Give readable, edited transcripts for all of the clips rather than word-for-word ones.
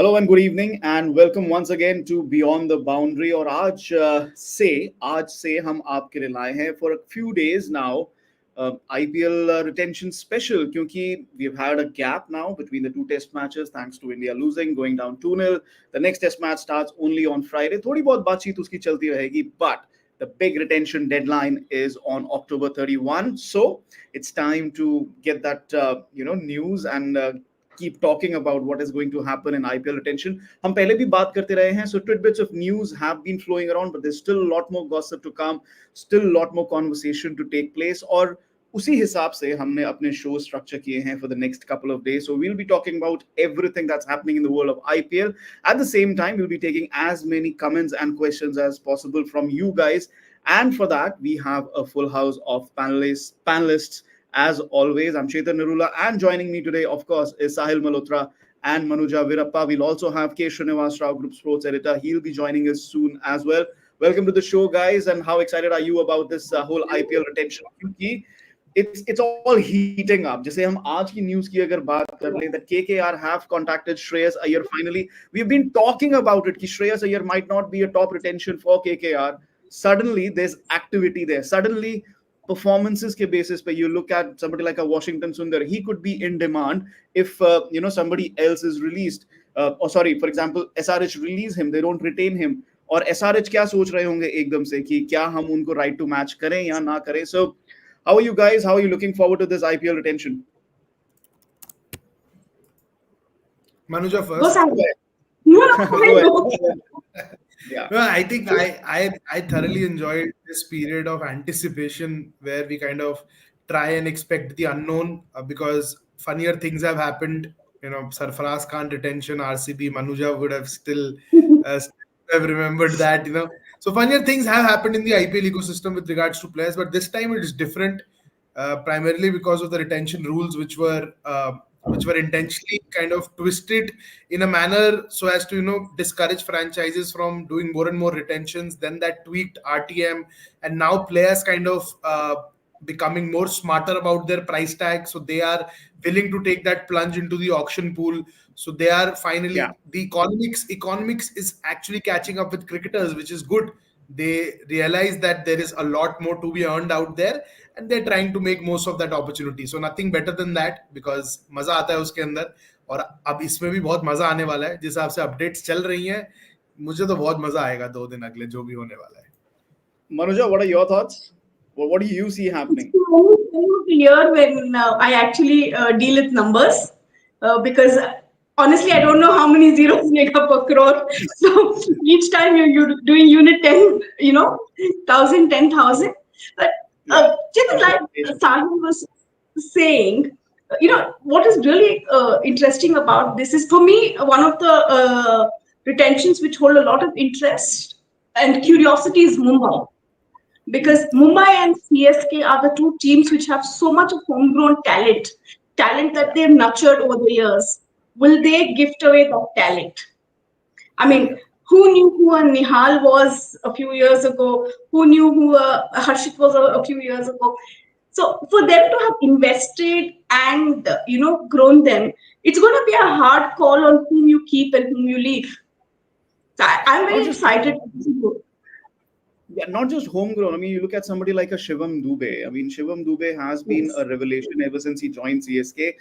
Hello and good evening and welcome once again to Beyond the Boundary. और आज से हम आपके लिए लाए हैं for a few days now IPL retention special क्योंकि we've had a gap now between the two test matches thanks to India losing going down 2-0. The next test match starts only on Friday. थोड़ी बहुत बातचीत उसकी चलती रहेगी but the big retention deadline is on October 31. So it's time to get that news and keep talking about what is going to happen in IPL retention. हम पहले भी बात करते रहे हैं, so tidbits of news have been flowing around, but there's still a lot more gossip to come, still a lot more conversation to take place. और उसी हिसाब से हमने अपने show structure किए हैं for the next couple of days. So we'll be talking about everything that's happening in the world of IPL. At the same time, we'll be taking as many comments and questions as possible from you guys. And for that, we have a full house of panelists. As always, I'm Chetan Narula, and joining me today, of course, is Sahil Malhotra and Manuja Virappa. We'll also have K. Srinivas Rao, Group Sports Editor. He'll be joining us soon as well. Welcome to the show, guys. And how excited are you about this whole IPL retention? क्योंकि it's all heating up. जैसे हम आज की news की अगर बात कर लें, that KKR have contacted Shreyas Iyer finally. We've been talking about it कि Shreyas Iyer might not be a top retention for KKR. Suddenly, there's activity there. Suddenly, performances ke basis pe you look at somebody like a Washington Sundar, he could be in demand if somebody else is released, for example SRH release him, they don't retain him, और SRH क्या सोच रहे होंगे एकदम से कि क्या हम उनको right to match करें या ना करें. So how are you guys, how are you looking forward to this IPL retention? Manuja first. Yeah. No, I think I thoroughly enjoyed this period of anticipation where we kind of try and expect the unknown because funnier things have happened. Sarfaraz Khan retention, RCB, Manuja would have still have remembered that. So funnier things have happened in the IPL ecosystem with regards to players, but this time it is different, primarily because of the retention rules, which were intentionally kind of twisted in a manner so as to discourage franchises from doing more and more retentions. Then that tweaked RTM, and now players kind of becoming more smarter about their price tag, so they are willing to take that plunge into the auction pool. So they are finally the economics is actually catching up with cricketers, which is good. They realize that there is a lot more to be earned out there, and they're trying to make most of that opportunity. So nothing better than that, because मजा आता है उसके अंदर, और अब इसमें भी बहुत मजा आने वाला है. जिस हिसाब से अपडेट्स चल रही हैं, मुझे तो बहुत मजा आएगा 2 दिन अगले जो भी होने वाला है. Manuja, what are your thoughts? What do you see happening? Clear when I actually deal with numbers because honestly, I don't know how many zeros make up a crore. So each time you're doing unit 10, 1,000, 10,000. But just like Sahil was saying, what is really interesting about this is, for me, one of the retentions which hold a lot of interest and curiosity is Mumbai. Because Mumbai and CSK are the two teams which have so much of homegrown talent that they've nurtured over the years. Will they gift away that talent? I mean, who knew who a Nihal was a few years ago? Who knew who a Harshit was a few years ago? So for them to have invested and grown them, it's going to be a hard call on whom you keep and whom you leave. So I'm very excited. Yeah, not just homegrown. I mean, you look at somebody like a Shivam Dube. I mean, Shivam Dube has been a revelation ever since he joined CSK.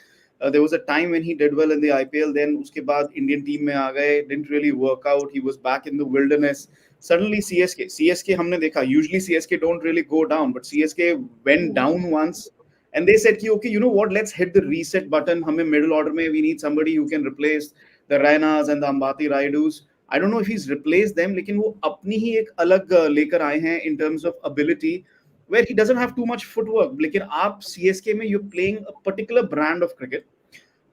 There was a time when he did well in the IPL. Then, uske baad Indian team mein aa gaye. Didn't really work out. He was back in the wilderness. Suddenly, CSK हमने देखा. Usually, CSK don't really go down, but CSK went down once, and they said, "Okay, you know what? Let's hit the reset button. हमें middle order में we need somebody who can replace the Rainas and the Ambati Raidus." I don't know if he's replaced them, लेकिन वो अपनी ही एक अलग लेकर आए हैं in terms of ability, where he doesn't have too much footwork. लेकिन आप CSK में you're playing a particular brand of cricket.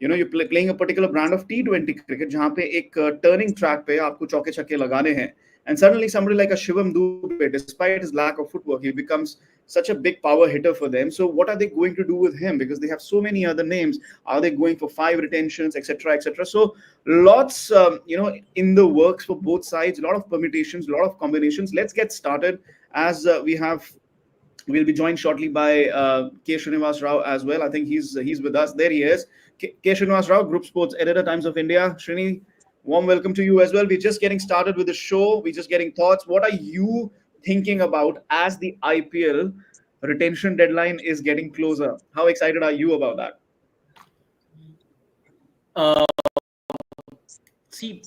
You're playing a particular brand of T20 cricket, जहाँ पे एक turning track पे आपको चौके छक्के लगाने हैं. And suddenly somebody like a Shivam Dube, despite his lack of footwork, he becomes such a big power hitter for them. So what are they going to do with him? Because they have so many other names. Are they going for 5 retentions, etc., etc.? So lots, in the works for both sides. A lot of permutations, a lot of combinations. Let's get started as we'll be joined shortly by K. Srinivas Rao as well. I think he's with us. There he is. K. Srinivas Rao, Group Sports Editor, Times of India. Srini, Warm welcome to you as well. We're just getting started with the show. We're just getting thoughts. What are you thinking about as the IPL retention deadline is getting closer? How excited are you about that? Uh, See,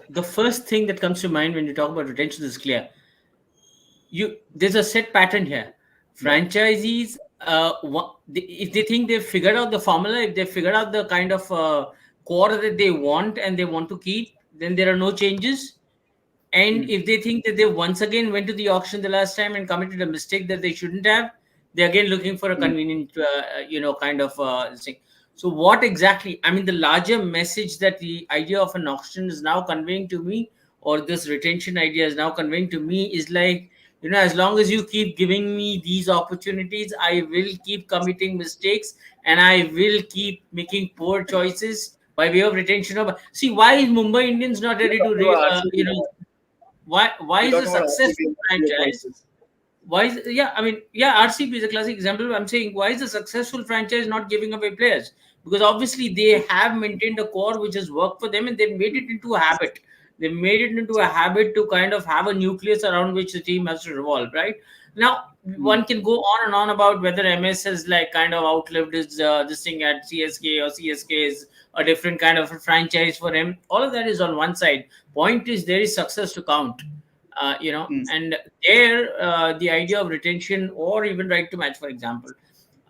the first thing that comes to mind when you talk about retention is clear. There's a set pattern here. Franchisees, if they think they've figured out the formula, if they figured out the kind of core that they want and they want to keep, then there are no changes. And if they think that they once again went to the auction the last time and committed a mistake that they shouldn't have, they're again looking for a convenient, kind of thing. So what exactly, I mean, the larger message that the idea of an auction is now conveying to me, or this retention idea is now conveying to me, is like, as long as you keep giving me these opportunities, I will keep committing mistakes and I will keep making poor choices by way of retention of. See, why is Mumbai Indians not ready to, why is a successful franchise? Why is, RCB is a classic example. I'm saying, why is a successful franchise not giving away players? Because obviously they have maintained a core which has worked for them, and they've made it into a habit. They made it into a habit to kind of have a nucleus around which the team has to revolve. Right now, one can go on and on about whether MS has like kind of outlived his this thing at CSK, or CSK is a different kind of a franchise for him. All of that is on one side. Point is, there is success to count. And there, the idea of retention or even right to match, for example,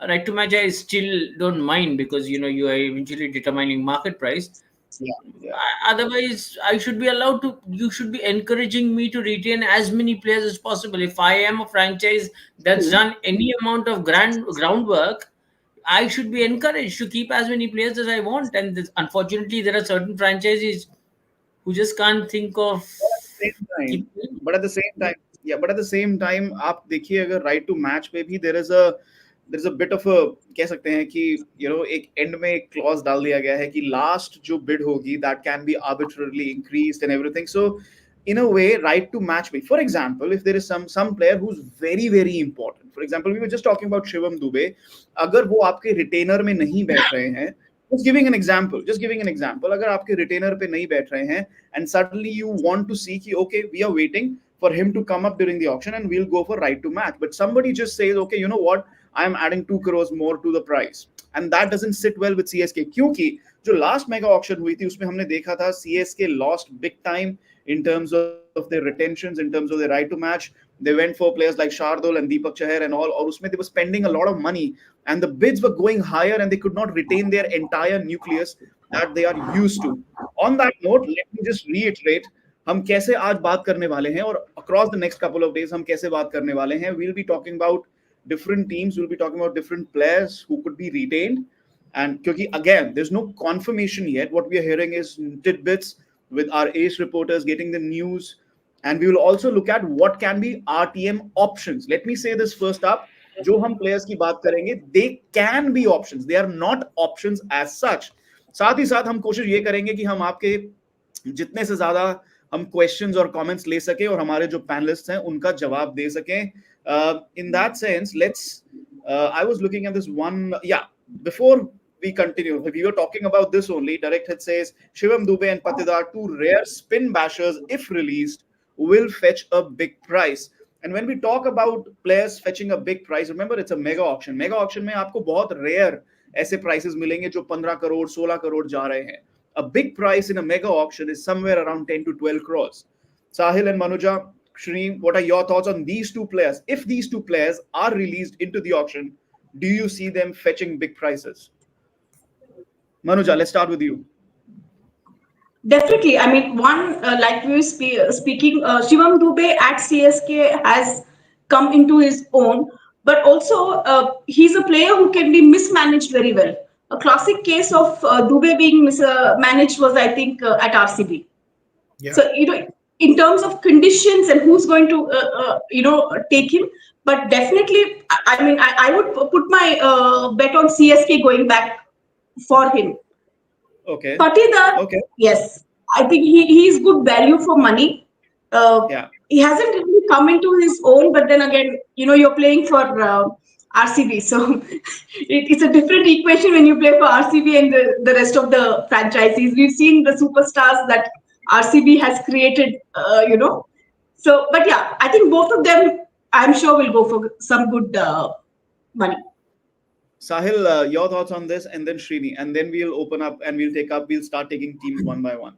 right to match, I still don't mind, because you are eventually determining market price. Otherwise, I should be allowed to. You should be encouraging me to retain as many players as possible. If I am a franchise that's done any amount of groundwork, I should be encouraged to keep as many players as I want. And unfortunately, there are certain franchises who just can't think of. But at the same time, आप देखिए, अगर right to match पे भी there is a bit of a, कह सकते हैं कि एक end में एक clause डाल दिया गया है कि last जो bid होगी, that can be arbitrarily increased and everything. So in a way, right to match पे, for example, if there is some player who's very very important, for example, we were just talking about Shivam Dube, अगर वो आपके retainer में नहीं बैठ रहे हैं, just giving an example, अगर आपके retainer पे नहीं बैठ रहे हैं and suddenly you want to see कि okay, we are waiting for him to come up during the auction and we'll go for right to match, but somebody just says, okay, you know what, I am adding 2 crores more to the price, and that doesn't sit well with CSK, क्योंकि जो last mega auction हुई थी उसमें हमने देखा था CSK lost big time in terms of their retentions, in terms of their right to match. They went for players like Shardul and Deepak Chahar and all, और उसमें they were spending a lot of money and the bids were going higher and they could not retain their entire nucleus that they are used to. On that note, let me just reiterate, हम कैसे आज बात करने वाले हैं और across the next couple of days हम कैसे बात करने वाले हैं. We'll be talking about different teams, we'll be talking about different players who could be retained, and क्योंकि again there's no confirmation yet, what we are hearing is tidbits with our ace reporters getting the news, and we will also look at what can be RTM options. Let me say this first up, जो हम players की बात करेंगे, they can be options, they are not options as such. साथ ही साथ हम कोशिश ये करेंगे कि हम आपके जितने से ज्यादा हम क्वेश्चंस और कमेंट्स ले सके और हमारे जो पैनलिस्ट्स हैं उनका जवाब दे सकें. In that sense, I was looking at this one, before we continue, we were talking about this only. Direct Hit says Shivam Dube and Patidar, two rare spin bashers, if released, will fetch a big price. And when we talk about players fetching a big price, remember it's a mega auction. Mega auction में आपको बहुत rare ऐसे prices मिलेंगे जो 15 करोड़ 16 करोड़ जा रहे हैं. A big price in a mega auction is somewhere around 10 to 12 crores. Sahil and Manuja, Shreem, what are your thoughts on these two players? If these two players are released into the auction, do you see them fetching big prices? Manuja, let's start with you. Definitely. I mean, one, like we were speaking, Shivam Dube at CSK has come into his own, but also he's a player who can be mismanaged very well. A classic case of Dube being mismanaged was, I think, at RCB. Yeah. So, in terms of conditions and who's going to, take him, but definitely, I mean, I would put my bet on CSK going back for him. Okay. Patidar, okay. Yes, I think he's good value for money. He hasn't really come into his own, but then again, you're playing for RCB, so it's a different equation when you play for RCB and the rest of the franchises. We've seen the superstars that RCB has created, So, but yeah, I think both of them, I'm sure, will go for some good money. Sahil, your thoughts on this, and then Srini, and then we'll open up and we'll start taking teams one by one.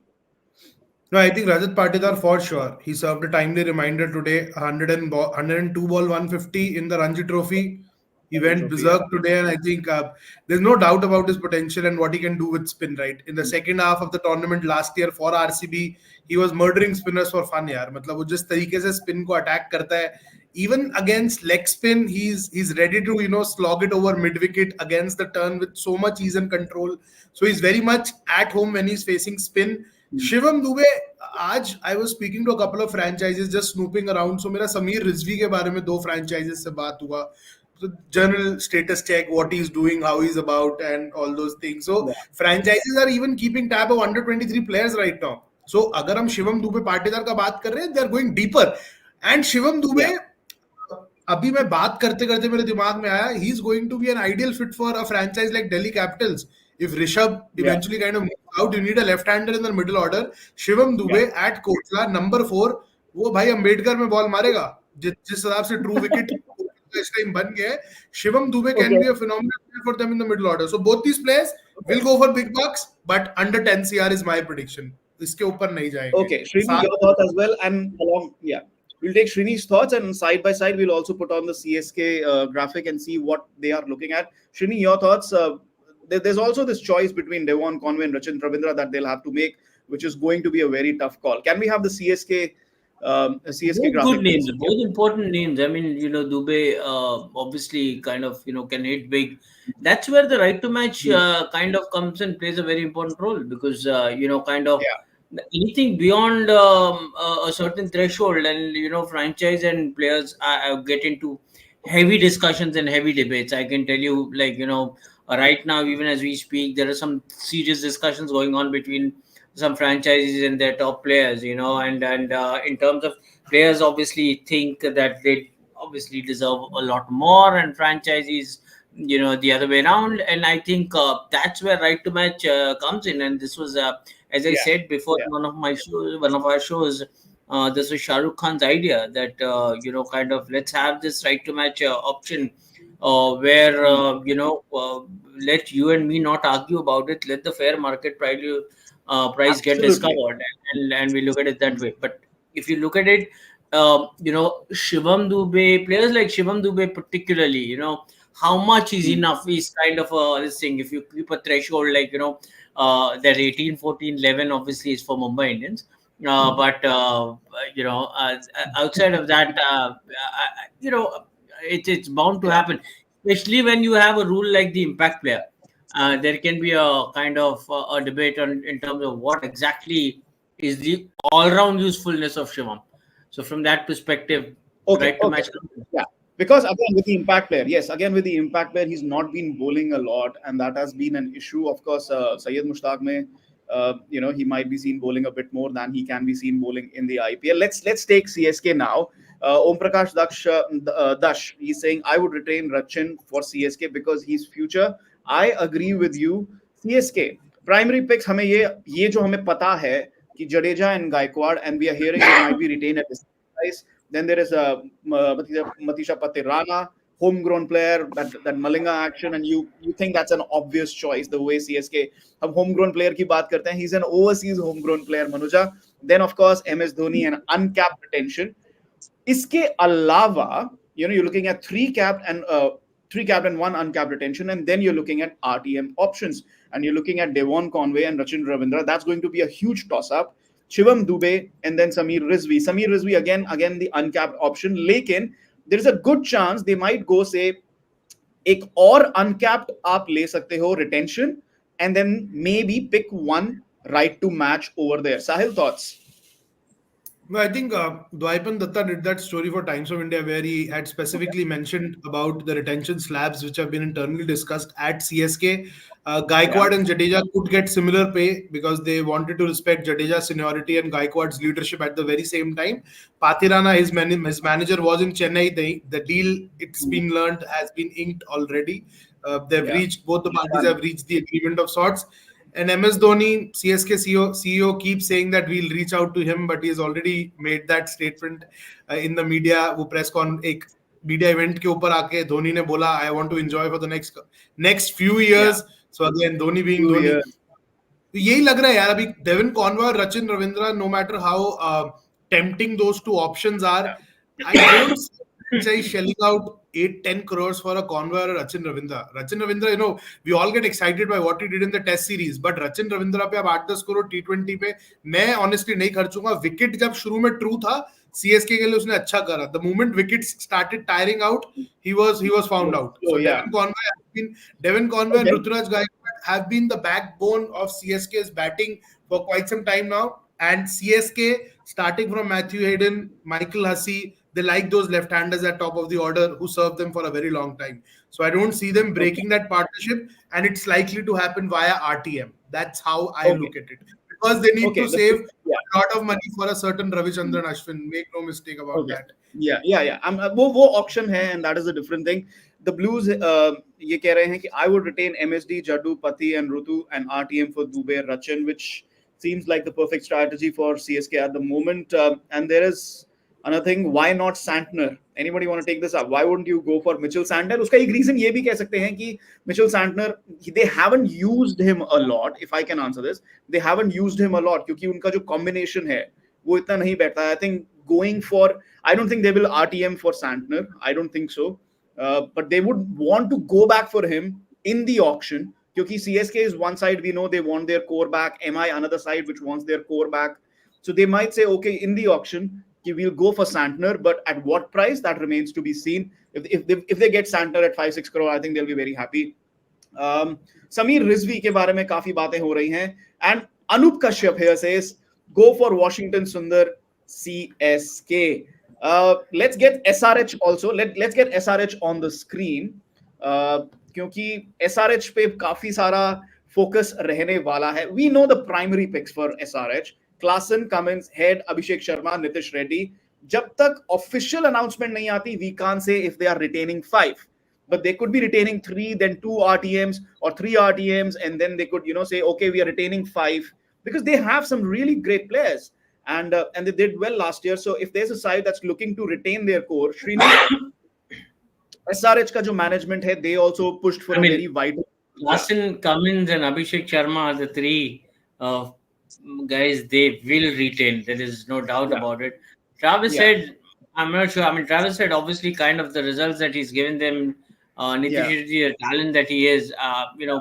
No, I think Rajat Patidar for sure. He served a timely reminder today. 102 ball, 150 in the Ranji Trophy. He went berserk today, and I think there's no doubt about his potential and what he can do with spin. Right in the second half of the tournament last year for RCB, he was murdering spinners for fun. यार मतलब वो जिस तरीके से spin को attack करता है, even against leg spin, he's ready to slog it over mid wicket against the turn with so much ease and control. So he's very much at home when he's facing spin. Shivam Dube आज I was speaking to a couple of franchises just snooping around so मेरा समीर रिजवी के बारे में 2 franchises से बात हुआ general status check what he's doing how he's about and all those things so franchises are even keeping tab of under 23 players right now so अगर हम शिवम दुबे पाटीदार का बात कर रहे हैं they are going deeper and Shivam Dubey अभी मैं बात करते करते मेरे दिमाग में आया he is going to be an ideal fit for a franchise like Delhi Capitals. If Rishabh eventually kind of moves out, you need a left-hander in the middle order. Shivam Dube at Kotla, number 4, वो भाई अम्बेडकर में ball मारेगा जिस हिसाब से true wicket इस time बन गया है. Shivam Dube can be a phenomenal player for them in the middle order. So both these players will go for big bucks, but under 10 CR is my prediction. इसके ऊपर नहीं जाएंगे. Okay, Srini, your thoughts as well, and along, we'll take Srini's thoughts, and side by side we'll also put on the CSK graphic and see what they are looking at. Srini, your thoughts. There's also this choice between Devon Conway and Rachin Ravindra that they'll have to make, which is going to be a very tough call. Can we have the CSK both graphic? Good names, both important names. I mean, Dube obviously kind of can hit big. That's where the right to match kind of comes and plays a very important role because anything beyond a certain threshold and franchise and players get into heavy discussions and heavy debates. I can tell you, right now, even as we speak, there are some serious discussions going on between some franchises and their top players, and in terms of players obviously think that they obviously deserve a lot more and franchises, the other way around. And I think that's where right to match comes in. And this was, as I said before, one of our shows, this was Shah Rukh Khan's idea that, kind of let's have this right to match option where let you and me not argue about it. Let the fair market price get discovered, and we look at it that way. But if you look at it, Shivam Dube, players like Shivam Dube particularly, how much is enough is kind of this thing. If you keep a threshold like that 18, 14, 11 obviously is for Mumbai Indians. But outside of that, it's bound to happen, especially when you have a rule like the impact player. There can be a kind of a debate in terms of what exactly is the all-round usefulness of Shivam. So from that perspective, right to match. Yeah, because again with the impact player, he's not been bowling a lot, and that has been an issue. Of course, Syed Mushtaq mein, he might be seen bowling a bit more than he can be seen bowling in the IPL. Let's take CSK now. Om Prakash Dash, he's saying I would retain Rachin for CSK because he's future. I agree with you. CSK primary picks हमें ये जो हमें पता है कि Jadeja and Gaikwad, and we are hearing they might be retained at this price. Then there is a Matisha Patirana, homegrown player, that Malinga action, and you think that's an obvious choice the way CSK हम homegrown player की बात करते हैं. He's an overseas homegrown player, Manuja. Then of course MS Dhoni and uncapped retention. इसके अलावा you're looking at 3 capped and 1 uncapped retention, and then you're looking at RTM options, and you're looking at Devon Conway and Rachin Ravindra. That's going to be a huge toss-up. Shivam Dube and then Sameer Rizvi again the uncapped option. Lekin there is a good chance they might go say एक और uncapped आप ले सकते हो retention, and then maybe pick one right to match over there. Sahil, thoughts? No, I think Dwaipan Datta did that story for Times of India where he had specifically mentioned about the retention slabs which have been internally discussed at CSK. Gaikwad and Jadeja could get similar pay because they wanted to respect Jadeja's seniority and Gaikwad's leadership at the very same time. Patirana, his manager was in Chennai. The deal, it's been learned, has been inked already. Both the parties have reached the agreement of sorts. And MS Dhoni, CSK CEO keeps saying that we'll reach out to him, but he has already made that statement in the media. वो press con एक media event के ऊपर आके धोनी ने बोला, I want to enjoy for the next few years. So again, Dhoni being Few Dhoni. years. तो यही लग रहा है यार अभी डेविन कॉनवे और Rachin Ravindra, no matter how tempting those two options are, I don't see shelling out 8-10 crores for a Conway or a Rachin Ravindra. Rachin Ravindra, you know, we all get excited by what he did in the Test series, but Rachin Ravindra पे अब 8-10 crore T20 पे मैं honestly नहीं खर्चूंगा. Wicket जब शुरू में true था CSK के लिए उसने अच्छा करा. The moment wickets started tiring out, he was found out. So yeah. Devin Conway and Ruturaj Gaikwad have been the backbone of CSK's batting for quite some time now. And CSK, starting from Matthew Hayden, Michael Hussey, they like those left-handers at top of the order who serve them for a very long time. So I don't see them breaking that partnership, and it's likely to happen via RTM. That's how I look at it. Because they need to save a lot of money for a certain Ravichandran Ashwin. Make no mistake about that. Yeah. वो auction है, and that is a different thing. The Blues ये कह रहे हैं कि I would retain MSD, Jaddu, Pati, and Rutu, and RTM for Dubey, Rachin, which seems like the perfect strategy for CSK at the moment. And there is another thing, why not Santner? Anybody want to take this up? Why wouldn't you go for Mitchell Santner? उसका एक reason ये भी कह सकते हैं कि Mitchell Santner, they haven't used him a lot. If I can answer this, they haven't used him a lot क्योंकि उनका जो combination है वो इतना नहीं बैठता है. I think going for, I don't think they will RTM for Santner. I don't think so. But they would want to go back for him in the auction. Because CSK is one side, we know they want their core back. MI another side which wants their core back. So they might say, okay, in the auction, we'll go for Santner, but at what price, that remains to be seen. If they get Santner at 5-6 crore, I think they'll be very happy. Sameer Rizvi के बारे में काफी बातें हो रही हैं. And Anup Kashyap here says, go for Washington Sundar CSK. Let's get SRH also. Let's get SRH on the screen. क्योंकि SRH पे काफी सारा focus रहने वाला है. We know the primary picks for SRH. Klassen, Cummins, Head, Abhishek Sharma, Nitish Reddy. जब तक official announcement नहीं आती, we can't say if they are retaining 5. But they could be retaining 3, then 2 RTMs or 3 RTMs, and then they could, say, okay, we are retaining 5 because they have some really great players, and they did well last year. So if there's a side that's looking to retain their core, SRH का जो management है, they also pushed for a very vital. Klassen, Cummins, and Abhishek Sharma are the 3 guys they will retain. There is no doubt about it. Travis Head, I'm not sure. I mean, Travis Head, obviously, kind of the results that he's given them, Nitish, the talent that he is,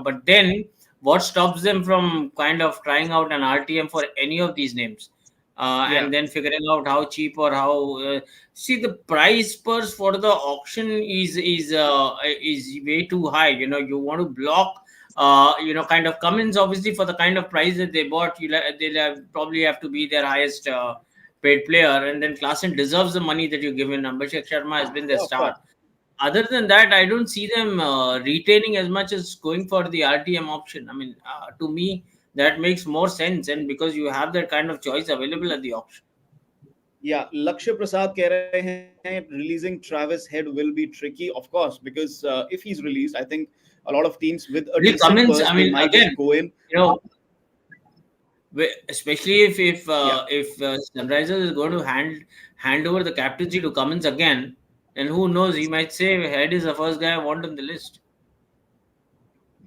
but then what stops them from kind of trying out an RTM for any of these names? And then figuring out how cheap or how see the price purse for the auction is way too high. You want to block kind of Cummins, obviously, for the kind of price that they bought, they'll probably have to be their highest paid player, and then Klassen deserves the money that you give him. Abhishek Sharma has been their star. Other than that, I don't see them retaining as much as going for the RTM option. I mean, to me, that makes more sense, and because you have that kind of choice available at the auction. Yeah, Lakshya Prasad keh rahe hain, releasing Travis Head will be tricky, of course, because if he's released, I think a lot of teams with a decent Cummins, purse, they might just go in. Especially if Sunrisers is going to hand over the captaincy to Cummins again, and who knows, he might say Head is the first guy I want on the list.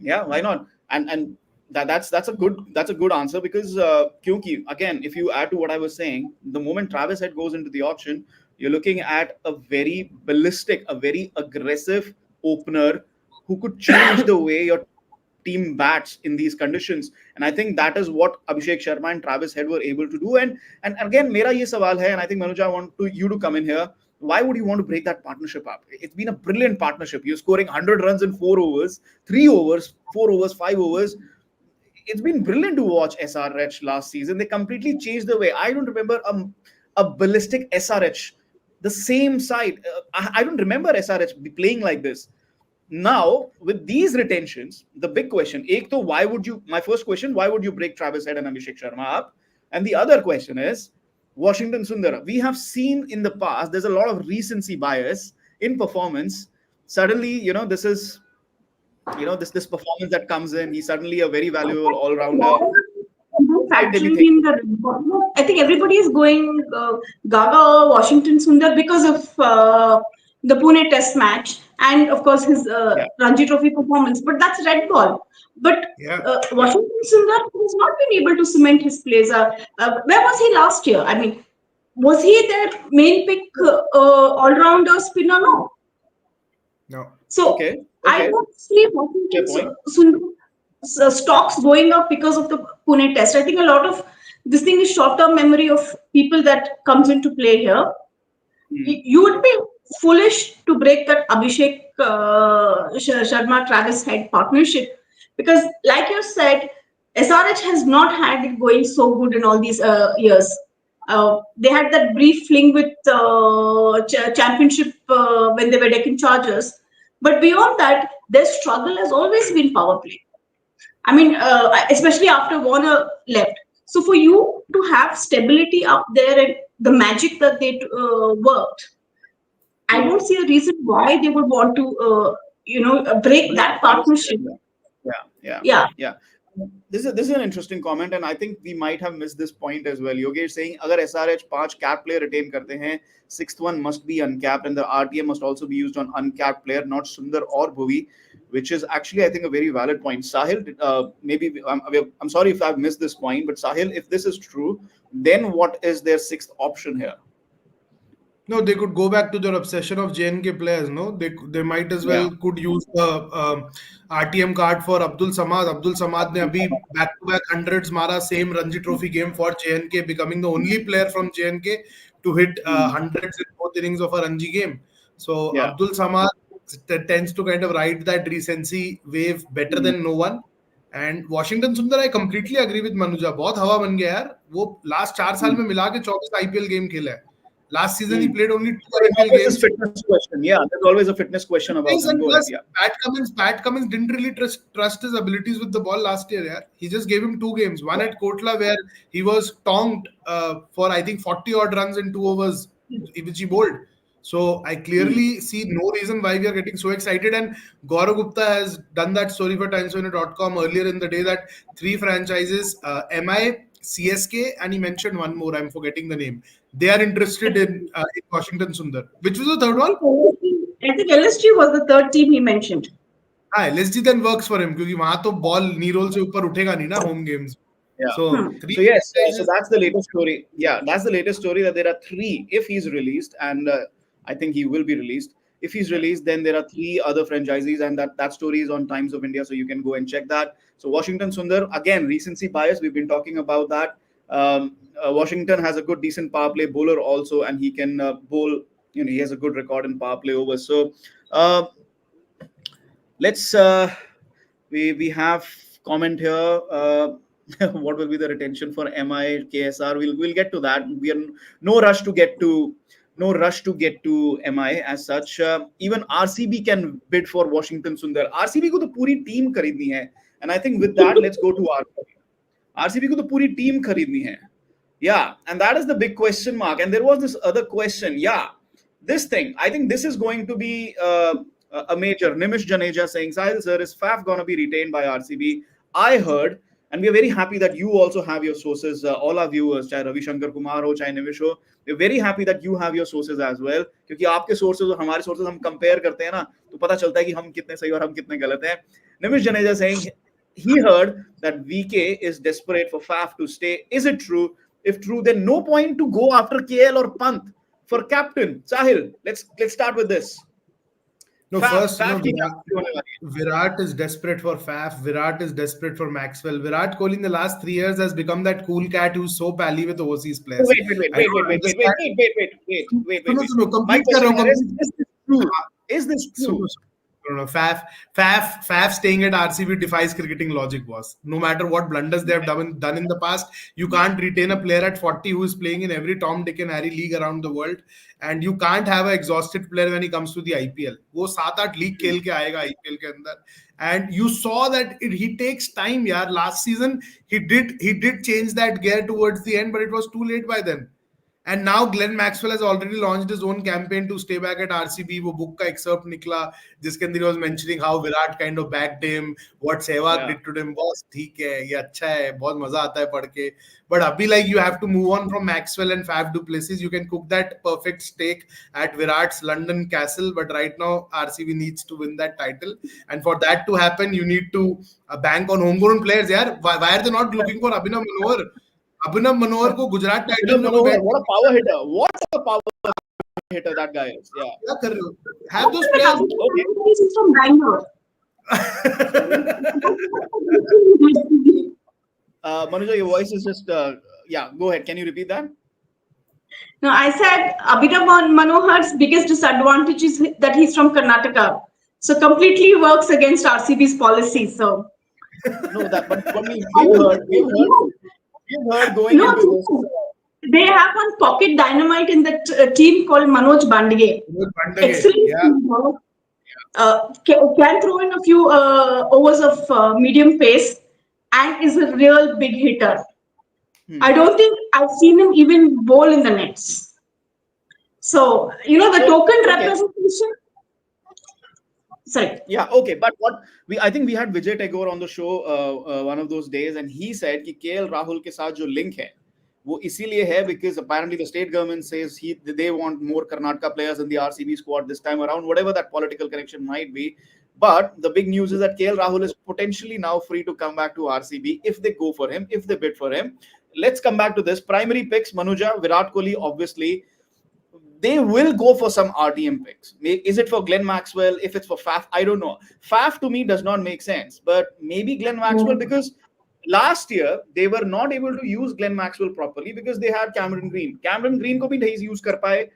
Yeah, why not? And that's a good answer, because kyunki, again, if you add to what I was saying, the moment Travis Head goes into the auction, you're looking at a very ballistic, a very aggressive opener who could change the way your team bats in these conditions. And I think that is what Abhishek Sharma and Travis Head were able to do. And again, mera ye sawal hai, and I think Manoj, I want you to come in here. Why would you want to break that partnership up? It's been a brilliant partnership. You're scoring 100 runs in 4 overs, 3 overs, 4 overs, 5 overs. It's been brilliant to watch SRH last season. They completely changed the way. I don't remember a ballistic SRH, the same side. I don't remember SRH playing like this. Now, with these retentions, the big question, my first question, why would you break Travis Head and Abhishek Sharma up? And the other question is, Washington Sundar. We have seen in the past, there's a lot of recency bias in performance. Suddenly, this is this performance that comes in. He's suddenly a very valuable all rounder. Might they be Factoring thinking? in I think everybody is going Gaga or Washington Sundar because of the Pune Test match and of course his Yeah. Ranji Trophy performance. But that's red ball. But Yeah. Washington Sundar has not been able to cement his place. Where was he last year? I mean, was he their main pick all-rounder spinner? No. No. So Okay. I Okay. don't see Fair Washington point. stocks going up because of the Pune Test. I think a lot of this thing is short-term memory of people that comes into play here. You would be foolish to break that Abhishek Sharma Travis Head partnership because, like you said, SRH has not had it going so good in all these years. They had that brief fling with championship when they were Deccan Chargers, but beyond that, their struggle has always been power play. I mean, especially after Warner left. So for you to have stability up there and the magic that they worked, I don't see a reason why they would want to, break that partnership. Yeah, yeah, Yeah. yeah. This is an interesting comment, and I think we might have missed this point as well. Yogesh saying, अगर SRH 5 cap player retain करते हैं, sixth one must be uncapped, and the RTM must also be used on uncapped player, not Sundar or Bhuvi, which is actually I think a very valid point. Sahil, maybe I'm sorry if I've missed this point, but Sahil, if this is true, then what is their sixth option here? No, they could go back to their obsession of JNK players. No, they might as Yeah. well could use the RTM card for Abdul Samad. Abdul Samad ने अभी back to back hundreds मारा same Ranji Trophy game for JNK, becoming the only player from JNK to hit hundreds in both innings of a Ranji game. So Yeah. Abdul Samad tends to kind of ride that recency wave better than no one. And Washington Sundar, I completely agree with Manuja. बहुत हवा बन गया यार. वो last 4 साल में मिला के 24 IPL game खेला है. Last season he played only 2 There's IPL always games. this fitness question. Yeah, there's always a fitness question about Yes, him. and Go ahead. plus Yeah. Pat Cummins didn't really trust his abilities with the ball last year. Yeah, he just gave him 2 games. One at Kotla where he was tonged for I think 40 odd runs in 2 overs, which he bowled. So I clearly see no reason why we are getting so excited. And Gaurav Gupta has done that story for timeswinner.com earlier in the day that 3 franchises, MI, CSK, and he mentioned one more. I'm forgetting the name. They are interested in Washington Sundar. Which was the third one? I think LSG was the third team he mentioned. हाँ LSG then works for him क्योंकि वहां तो ball नी role से ऊपर उठेगा नहीं ना home games Yeah. so So yes, so that's the latest story. Yeah, that's the latest story that there are 3 if he's released, and I think he will be released. If he's released, then there are 3 other franchisees, and that story is on Times of India, so you can go and check that. So Washington Sundar, again, recency bias. We've been talking about that. Washington has a good, decent power play bowler also, and he can bowl. He has a good record in power play overs. So let's we have comment here. What will be the retention for MI KSR? We'll get to that. We are no rush to get to MI as such. Even RCB can bid for Washington Sundar. RCB को तो पूरी team खरीदनी है, and I think with that let's go to RCB. RCB को तो पूरी team खरीदनी है. Yeah, and that is the big question mark. And there was this other question. Yeah, this thing. I think this is going to be a major. Nimish Janeja saying, Sahil sir, is Faf going to be retained by RCB? I heard, and we are very happy that you also have your sources. All our viewers, चाहे Ravi Shankar Kumar हो, चाहे Nimish हो, we're very happy that you have your sources as well. क्योंकि आपके sources और हमारे sources हम compare करते हैं ना, तो पता चलता है कि हम कितने सही और हम कितने गलत हैं. Nimish Janeja saying he heard that VK is desperate for Faf to stay. Is it true? If true, then no point to go after KL or Pant for captain. Sahil, let's start with this. No, Faf, first, Virat is desperate for Faf. Virat is desperate for Maxwell. Virat Kohli in the last 3 years has become that cool cat who's so pally with overseas players. Wait. My question is this true? Is this true? No. Faf staying at RCB defies cricketing logic, boss. No matter what blunders they have done in the past, you can't retain a player at 40 who is playing in every Tom, Dick and Harry league around the world. And you can't have an exhausted player when he comes to the IPL. वो 7-8 league खेल के आएगा IPL के अंदर. And you saw that he takes time, yaar. Last season, he did change that gear towards the end, but it was too late by then. And now Glenn Maxwell has already launched his own campaign to stay back at RCB. वो book का excerpt निकला जिसके अंदर he was mentioning how Virat kind of backed him, what Sehwag did to him. Boss ठीक है, ये अच्छा है, बहुत मजा आता है पढ़ के. But अभी like you have to move on from Maxwell and Faf du Plessis. You can cook that perfect steak at Virat's London castle, but right now RCB needs to win that title, and for that to happen, you need to bank on homegrown players. यार, why are they not looking for Abhinav Manohar? Abhinav Manohar को Gujarat title में Manohar, what a power hitter! What a power hitter that guy is! Yeah. क्या कर रहे हो? Have those players. He's from Bangalore. Manuja, your voice is just yeah. Go ahead. Can you repeat that? No, I said Abhinav Manohar's biggest disadvantage is that he's from Karnataka, so completely works against RCB's policies. So no, that but we've heard going into this. They have one pocket dynamite in that team called Manoj Bandage. Excellent. Yeah. Can throw in a few overs of medium pace and is a real big hitter. I don't think I've seen him even bowl in the nets. So, the token representation. Sorry. Yeah, okay. But I think we had Vijay Tagore on the show one of those days, and he said कि KL Rahul के साथ जो link है, वो इसीलिए है because apparently the state government says they want more Karnataka players in the RCB squad this time around, whatever that political connection might be. But the big news is that KL Rahul is potentially now free to come back to RCB if they go for him, if they bid for him. Let's come back to this. Primary picks, Manuja, Virat Kohli, obviously. They will go for some RTM picks. Is it for Glenn Maxwell? If it's for Faf, I don't know. Faf to me does not make sense, but maybe Glenn Maxwell because last year they were not able to use Glenn Maxwell properly because they had Cameron Green. Cameron Green को भी नहीं use कर पाए,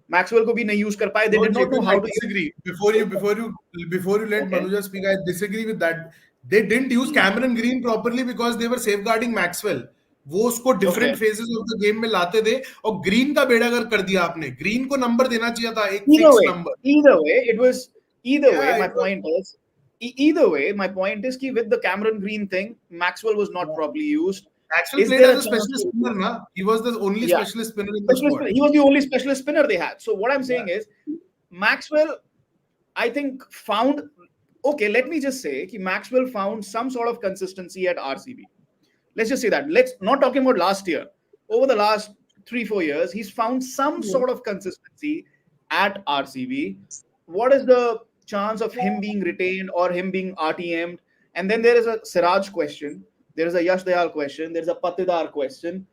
Maxwell को भी नहीं use कर पाए. They did not know how to disagree. Before you let Manuja speak, I disagree with that. They didn't use Cameron Green properly because they were safeguarding Maxwell. वो उसको different phases of the game में लाते थे और green का बेड़ागर कर दिया आपने. Green को नंबर देना चाहिए था, एक fix number. Either way, my point is कि with the Cameron Green thing, Maxwell was not properly used. Maxwell played as a specialist spinner, na? He was the only specialist spinner in the squad. He was the only specialist spinner they had. So what I'm saying is, Maxwell, I think found. Okay, let me just say कि Maxwell found some sort of consistency at RCB. Let's just say that. Let's not talking about last year. Over the last 3-4 years, he's found some sort of consistency at RCB. What is the chance of him being retained or him being RTM'd? And then there is a Siraj question. There is a Yash Dayal question. There is a Patidar question.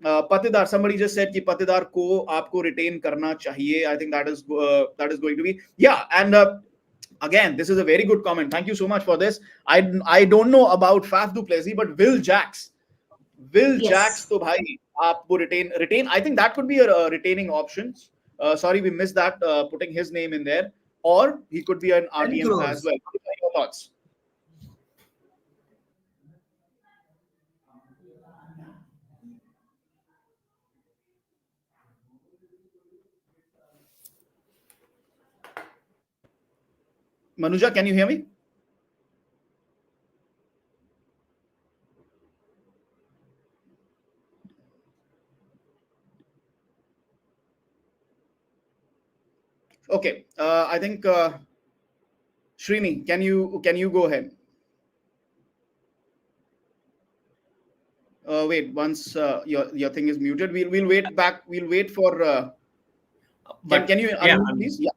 Patidar, somebody just said कि Patidar को आपको retain करना चाहिए. I think that is going to be and. Again, this is a very good comment. Thank you so much for this. I don't know about Faf du Plessis, but Will Jacks to bhai, aapko retain. I think that could be a retaining option. Sorry, we missed that putting his name in there, or he could be an RTM as well. What are your thoughts? Manuja, can you hear me? Okay, I think Srini, can you go ahead? Wait, once your thing is muted, we'll wait back. We'll wait for. Can you unmute, please? Yeah.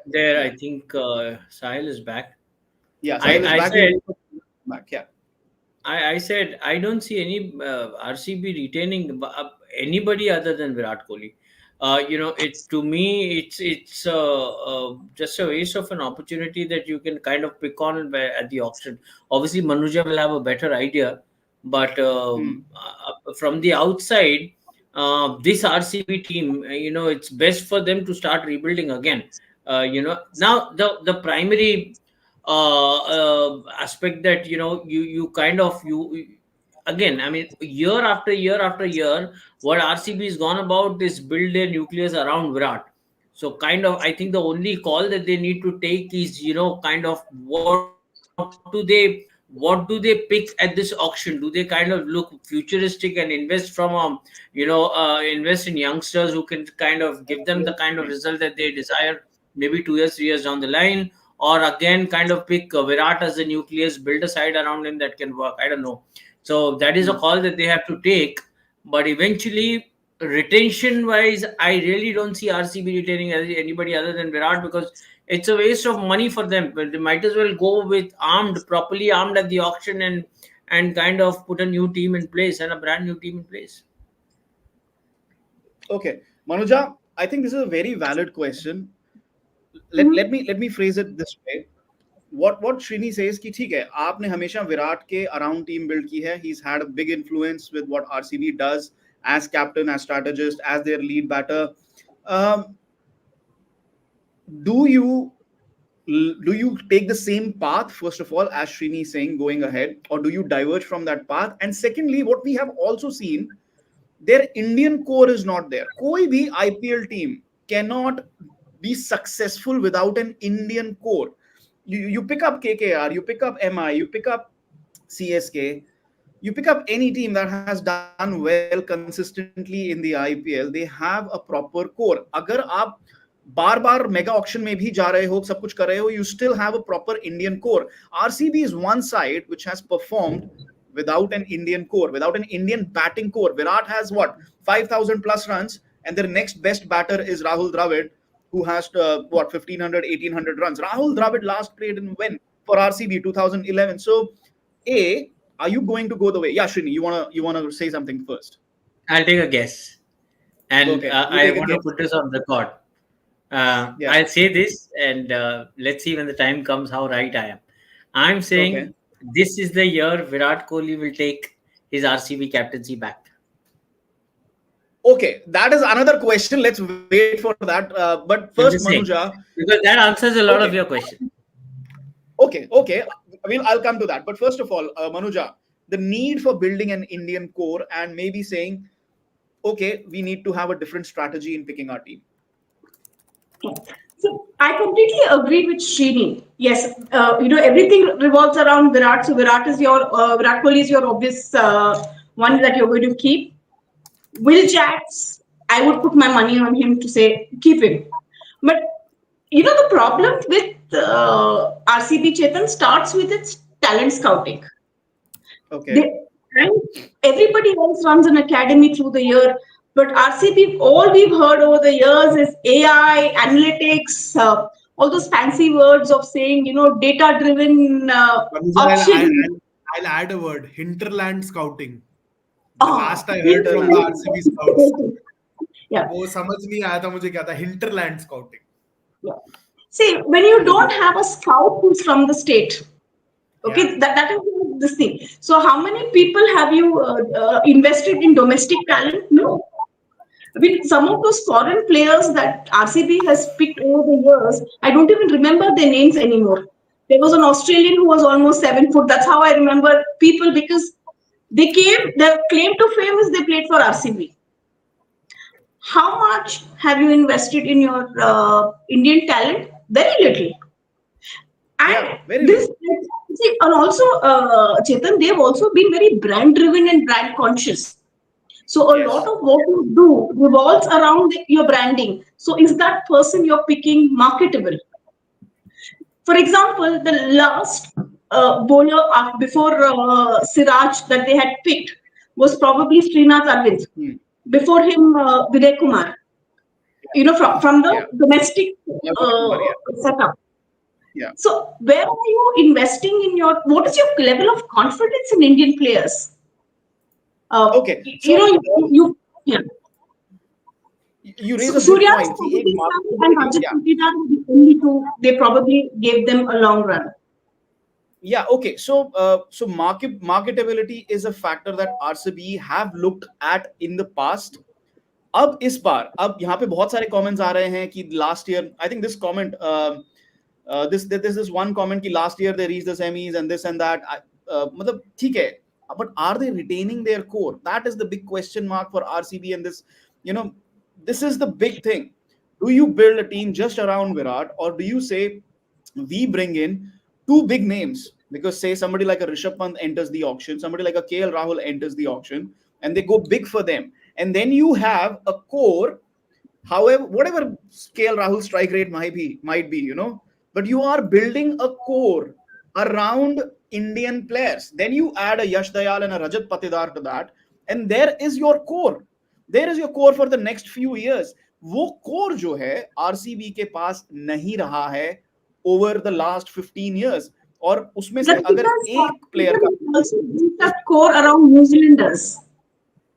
There, I think Sahil is back. Yeah, Sahil is back. Back. Yeah. I said I don't see any RCB retaining anybody other than Virat Kohli. To me, it's just a waste of an opportunity that you can kind of pick on at the auction. Obviously, Manuja will have a better idea, but from the outside, this RCB team, it's best for them to start rebuilding again. Now the primary aspect that you kind of again, I mean, year after year after year, what RCB has gone about is build their nucleus around Virat. So kind of, I think the only call that they need to take is kind of what do they what do they pick at this auction? Do they kind of look futuristic and invest invest in youngsters who can kind of give them the kind of result that they desire, maybe 2 years, 3 years down the line, or again kind of pick Virat as the nucleus, build a side around him that can work? I don't know. So that is a call that they have to take. But eventually, retention wise, I really don't see RCB retaining anybody other than Virat, because it's a waste of money for them. But they might as well go with properly armed at the auction, and kind of put a new team in place and a brand new team in place. Okay, Manuja, I think this is a very valid question. Let me phrase it this way. What Srini says कि ठीक है, आपने हमेशा विराट के around team build की है. He's had a big influence with what RCB does as captain, as strategist, as their lead batter. Um, do you take the same path, first of all, as Srini is saying, going ahead, or do you diverge from that path? And secondly, what we have also seen, their Indian core is not there. कोई भी IPL team cannot be successful without an Indian core. You pick up KKR, you pick up MI, you pick up CSK, you pick up any team that has done well consistently in the IPL, they have a proper core. अगर आप बार बार mega auction में भी जा रहे हो, सब कुछ कर रहे हो, you still have a proper Indian core. RCB is one side which has performed without an Indian core, without an Indian batting core. Virat has what, 5,000 plus runs, and their next best batter is Rahul Dravid, who has 1,500, 1,800 runs. Rahul Dravid last played in when for RCB 2011. So, are you going to go the way? Yeah, Srini, you wanna say something first? I'll take a guess, and Okay, you I take a want to guess. put this on record. Yeah. I'll say this, and let's see when the time comes how right I am. I'm saying Okay. this is the year Virat Kohli will take his RCB captaincy back. Okay, that is another question. Let's wait for that. But I'm first, just saying, Manuja. because that answers a lot Okay. of your question. Okay. I'll come to that. But first of all, Manuja, the need for building an Indian core and maybe saying, okay, we need to have a different strategy in picking our team. So I completely agree with Srini. Yes, everything revolves around Virat. So Virat Kohli is your obvious one that you're going to keep. Will Jacks, I would put my money on him to say keep him. But the problem with RCB Chetan starts with its talent scouting. Okay. And everybody else runs an academy through the year, but RCB, all we've heard over the years is AI, analytics, all those fancy words of saying, data-driven I'll add a word: hinterland scouting. The Ah, last I heard from the RCB scouts, yeah. वो समझ नहीं आया था मुझे क्या था hinterland scouting. Yeah. See, when you don't have a scout who's from the state, okay, Yeah. that is this thing. So, how many people have you invested in domestic talent? No. I mean, some of those foreign players that RCB has picked over the years, I don't even remember their names anymore. There was an Australian who was almost 7 foot. That's how I remember people, because their claim to fame is they played for RCB. How much have you invested in your Indian talent? Very little. And very this, see, and also, Chetan, they've also been very brand driven and brand conscious. So a Yes. lot of what you do revolves around your branding. So is that person you're picking marketable? For example, the last bowler before Siraj that they had picked was probably Srinath Arvind. Before him, Vijay Kumar. From the domestic setup. Yeah. So where are you investing in what is your level of confidence in Indian players? Okay. Yeah. You raise a good Surya's point. कि एक and Rajat Patidar were the only two, they probably gave them a long run. Yeah, okay. So marketability is a factor that RCB have looked at in the past. अब इस बार यहाँ पे बहुत सारे comments आ रहे हैं कि last year, I think this comment, this one comment कि last year they reached the semis and this and that. मतलब ठीक है, but are they retaining their core? That is the big question mark for RCB, and this is the big thing. Do you build a team just around Virat, or do you say we bring in two big names, because say somebody like a Rishabh Pant enters the auction, somebody like a KL Rahul enters the auction, and they go big for them. And then you have a core, however, whatever KL Rahul strike rate might be, but you are building a core around Indian players. Then you add a Yash Dayal and a Rajat Patidar to that, and there is your core. There is your core for the next few years. वो core जो है RCB के पास नहीं रहा है over the last 15 years. और उसमें से अगर एक प्लेयर का core around New Zealanders.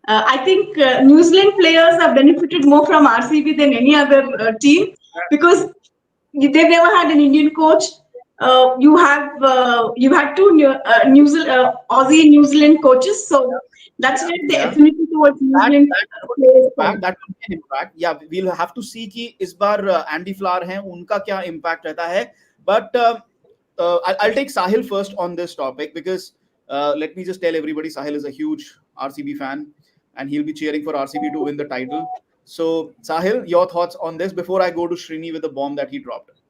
I think New Zealand players have benefited more from RCB than any other team, because they've never had an Indian coach. You had two Aussie and New Zealand coaches, so that's where the affinity towards New Zealand players. That would be an impact. Yeah, we'll have to see कि इस बार Andy Flower हैं, उनका क्या impact रहता है. But I'll take Sahil first on this topic, because let me just tell everybody, Sahil is a huge RCB fan, and he'll be cheering for RCB to win the title. So, Sahil, your thoughts on this before I go to Srini with the bomb that he dropped.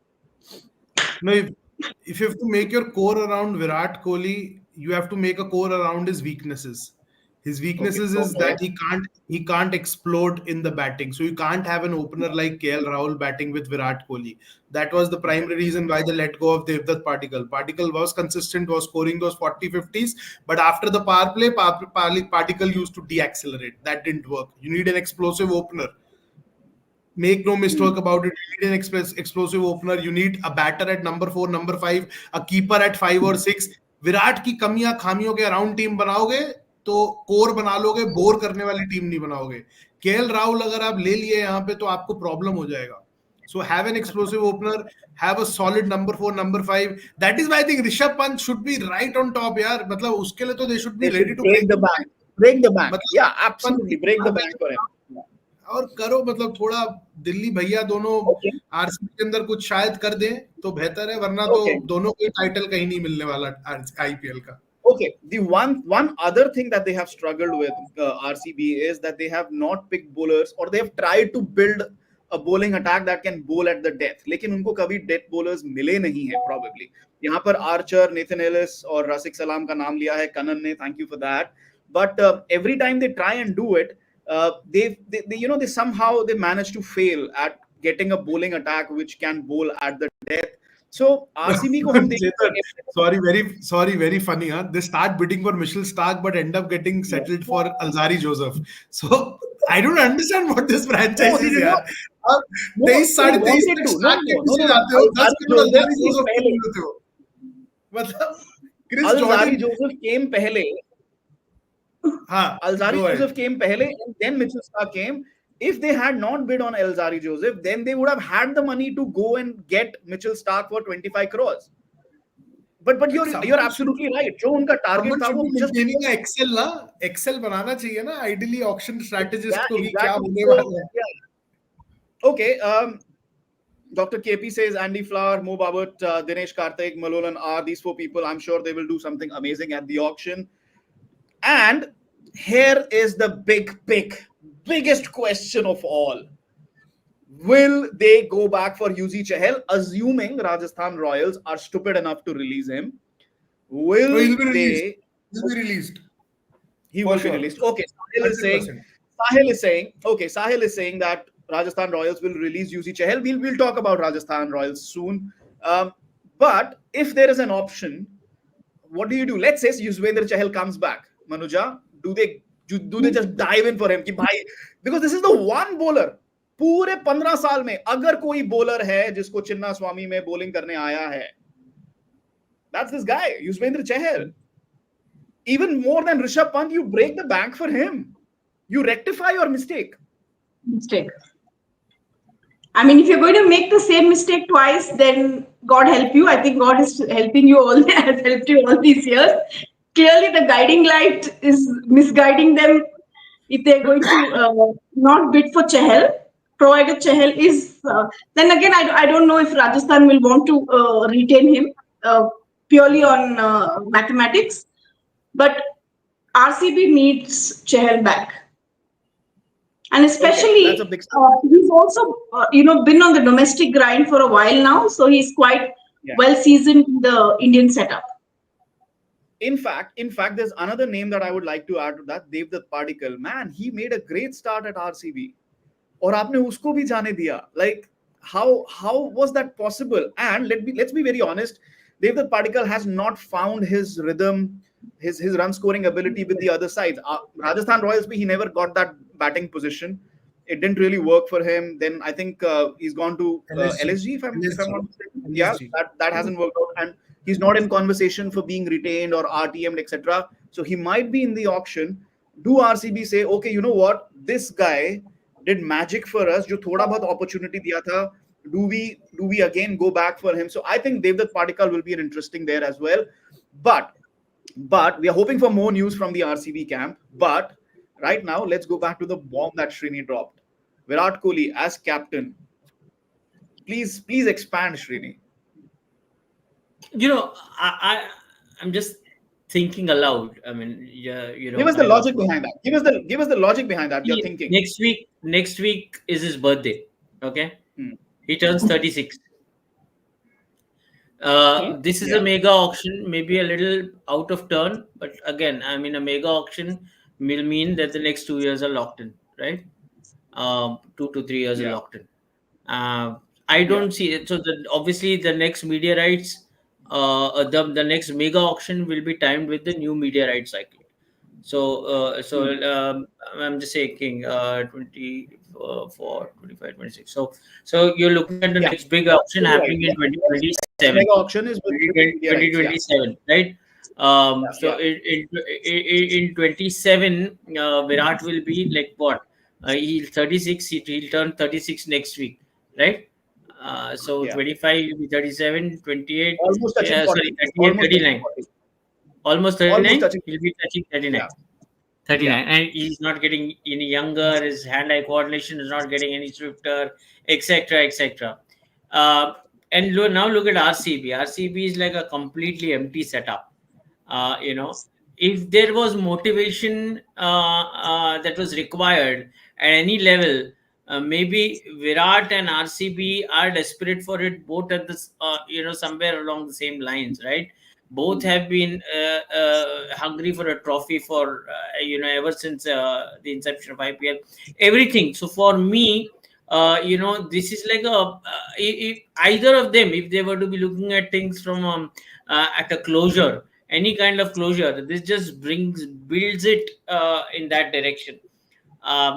No, if you have to make your core around Virat Kohli, you have to make a core around his weaknesses. His weaknesses is that he can't explode in the batting. So you can't have an opener like KL Rahul batting with Virat Kohli. That was the primary reason why they let go of Devdutt Padikkal. Padikkal was consistent, was scoring those 40-50s, but after the power play, Padikkal used to deaccelerate. That didn't work. You need an explosive opener. Make no mistake about it. You need an explosive opener. You need a batter at number 4, number 5, a keeper at 5 or 6. Virat की कमियां खामियों के around team बनाओगे तो core बना लोगे, bore करने वाली टीम नहीं बनाओगे. केएल राहुल अगर आप ले लिए यहाँ पे तो आपको प्रॉब्लम हो जाएगा. So have an explosive opener, have a solid number 4, number 5. That is why I think Rishabh Pant should be right on top, यार. मतलब उसके लिए तो they should be ready to break the bank. Break the bank. Yeah, absolutely. Break the bank for him. और करो, मतलब थोड़ा दिल्ली भैया दोनों आरसीबी के अंदर कुछ शायद कर दें तो बेहतर है, वरना तो दोनों को टाइटल कहीं नहीं मिलने वाला आईपीएल का. Okay, the one other thing that they have struggled with RCB is that they have not picked bowlers, or they have tried to build a bowling attack that can bowl at the death. लेकिन उनको कभी death bowlers मिले नहीं है probably. यहाँ पर Archer, Nathan Ellis और रसिक सलाम का नाम लिया है कनन ने, thank you for that. But every time they try and do it, they somehow they manage to fail at getting a bowling attack which can bowl at the death. So RCB को हम very funny, huh? They start bidding for Mitchell Starc but end up getting settled for Alzarri Joseph. So I don't understand what this franchise is, यार. 23 तक start के पीछे जाते हो, 10 crore Alzarri Joseph के लिए होते हो. मतलब Alzarri Joseph came पहले. हाँ, Alzarri Joseph came पहले, and then Mitchell Starc came. If they had not bid on Alzarri Joseph, then they would have had the money to go and get Mitchell Starc for 25 crores. But you're absolutely right. जो उनका target था वो just Excel बनाना चाहिए ना, ideally auction strategist को भी क्या होने वाला है. Okay, Dr. KP says Andy Flower, Mo Babat, Dinesh Karthik, Malolan are these 4 people. I'm sure they will do something amazing at the auction. And here is the biggest question of all. Will they go back for Yuzi Chahal, assuming Rajasthan Royals are stupid enough to release him? Will He'll they? be released. He will be released. Okay, Sahil is saying that Rajasthan Royals will release Yuzi Chahal. We'll talk about Rajasthan Royals soon. But if there is an option, what do you do? Let's say Yuzvendra Chahal comes back. Manuja, do they just dive in for him? Because this is the one bowler पूरे 15 साल में अगर कोई bowler है जिसको चिन्ना स्वामी में bowling करने आया है, that's this guy, Yuzvendra Chahal. Even more than Rishabh Pant, you break the bank for him. You rectify your mistake. I mean, if you're going to make the same mistake twice, then God help you. I think God is helping you has helped you all these years. Clearly, the guiding light is misguiding them if they're going to not bid for Chahal, provided Chahal is. Then again, I don't know if Rajasthan will want to retain him purely on mathematics. But RCB needs Chahal back. And especially, he's also, been on the domestic grind for a while now. So he's quite well seasoned in the Indian setup. In fact, there's another name that I would like to add to that, Devdutt Padikkal. Man, he made a great start at RCB. और आपने उसको भी जाने दिया. Like, how was that possible? And let's be very honest, Devdutt Padikkal has not found his rhythm, his run scoring ability with the other sides. Rajasthan Royals, he never got that batting position. It didn't really work for him. Then I think he's gone to LSG, if I'm not mistaken. Yeah, that hasn't worked out, and he's not in conversation for being retained or RTM'd, etc. So he might be in the auction. Do RCB say, okay, you know what, this guy did magic for us, जो थोड़ा बहुत opportunity दिया था, do we again go back for him? So I think Devdutt Padikkal will be an interesting there as well. But we are hoping for more news from the RCB camp. But right now, let's go back to the bomb that Srini dropped. Virat Kohli as captain. Please expand, Srini. You know, I'm just thinking aloud. I mean, yeah, you know. Give us the logic behind that. Give us the logic behind that. You're thinking. Next week is his birthday. Okay, he turns 36. This is a mega auction, maybe a little out of turn, but again, I mean, a mega auction will mean that the next 2 years are locked in, right? 2 to 3 years are locked in. I don't see it. So obviously the next media rights, the next mega auction will be timed with the new media rights cycle. So I'm just saying 24, 25, 26. So you're looking at the next big auction happening in 2027. Mega auction is 2027, right? So in 27, Virat will be like what? He'll 36. He'll turn 36 next week, right? So 25 will be 37, 28. Almost touching 40. 38, 39. Almost 39. Touching. He'll be touching 39. 39, and he's not getting any younger. His hand-eye coordination is not getting any swifter, etc., etc. And now look at RCB. RCB is like a completely empty setup. You know, if there was motivation that was required at any level, maybe Virat and RCB are desperate for it, both at this, somewhere along the same lines, right? Both have been hungry for a trophy for ever since the inception of IPL. Everything. So for me, this is like if either of them, if they were to be looking at things from at a closure, any kind of closure, this just builds it in that direction.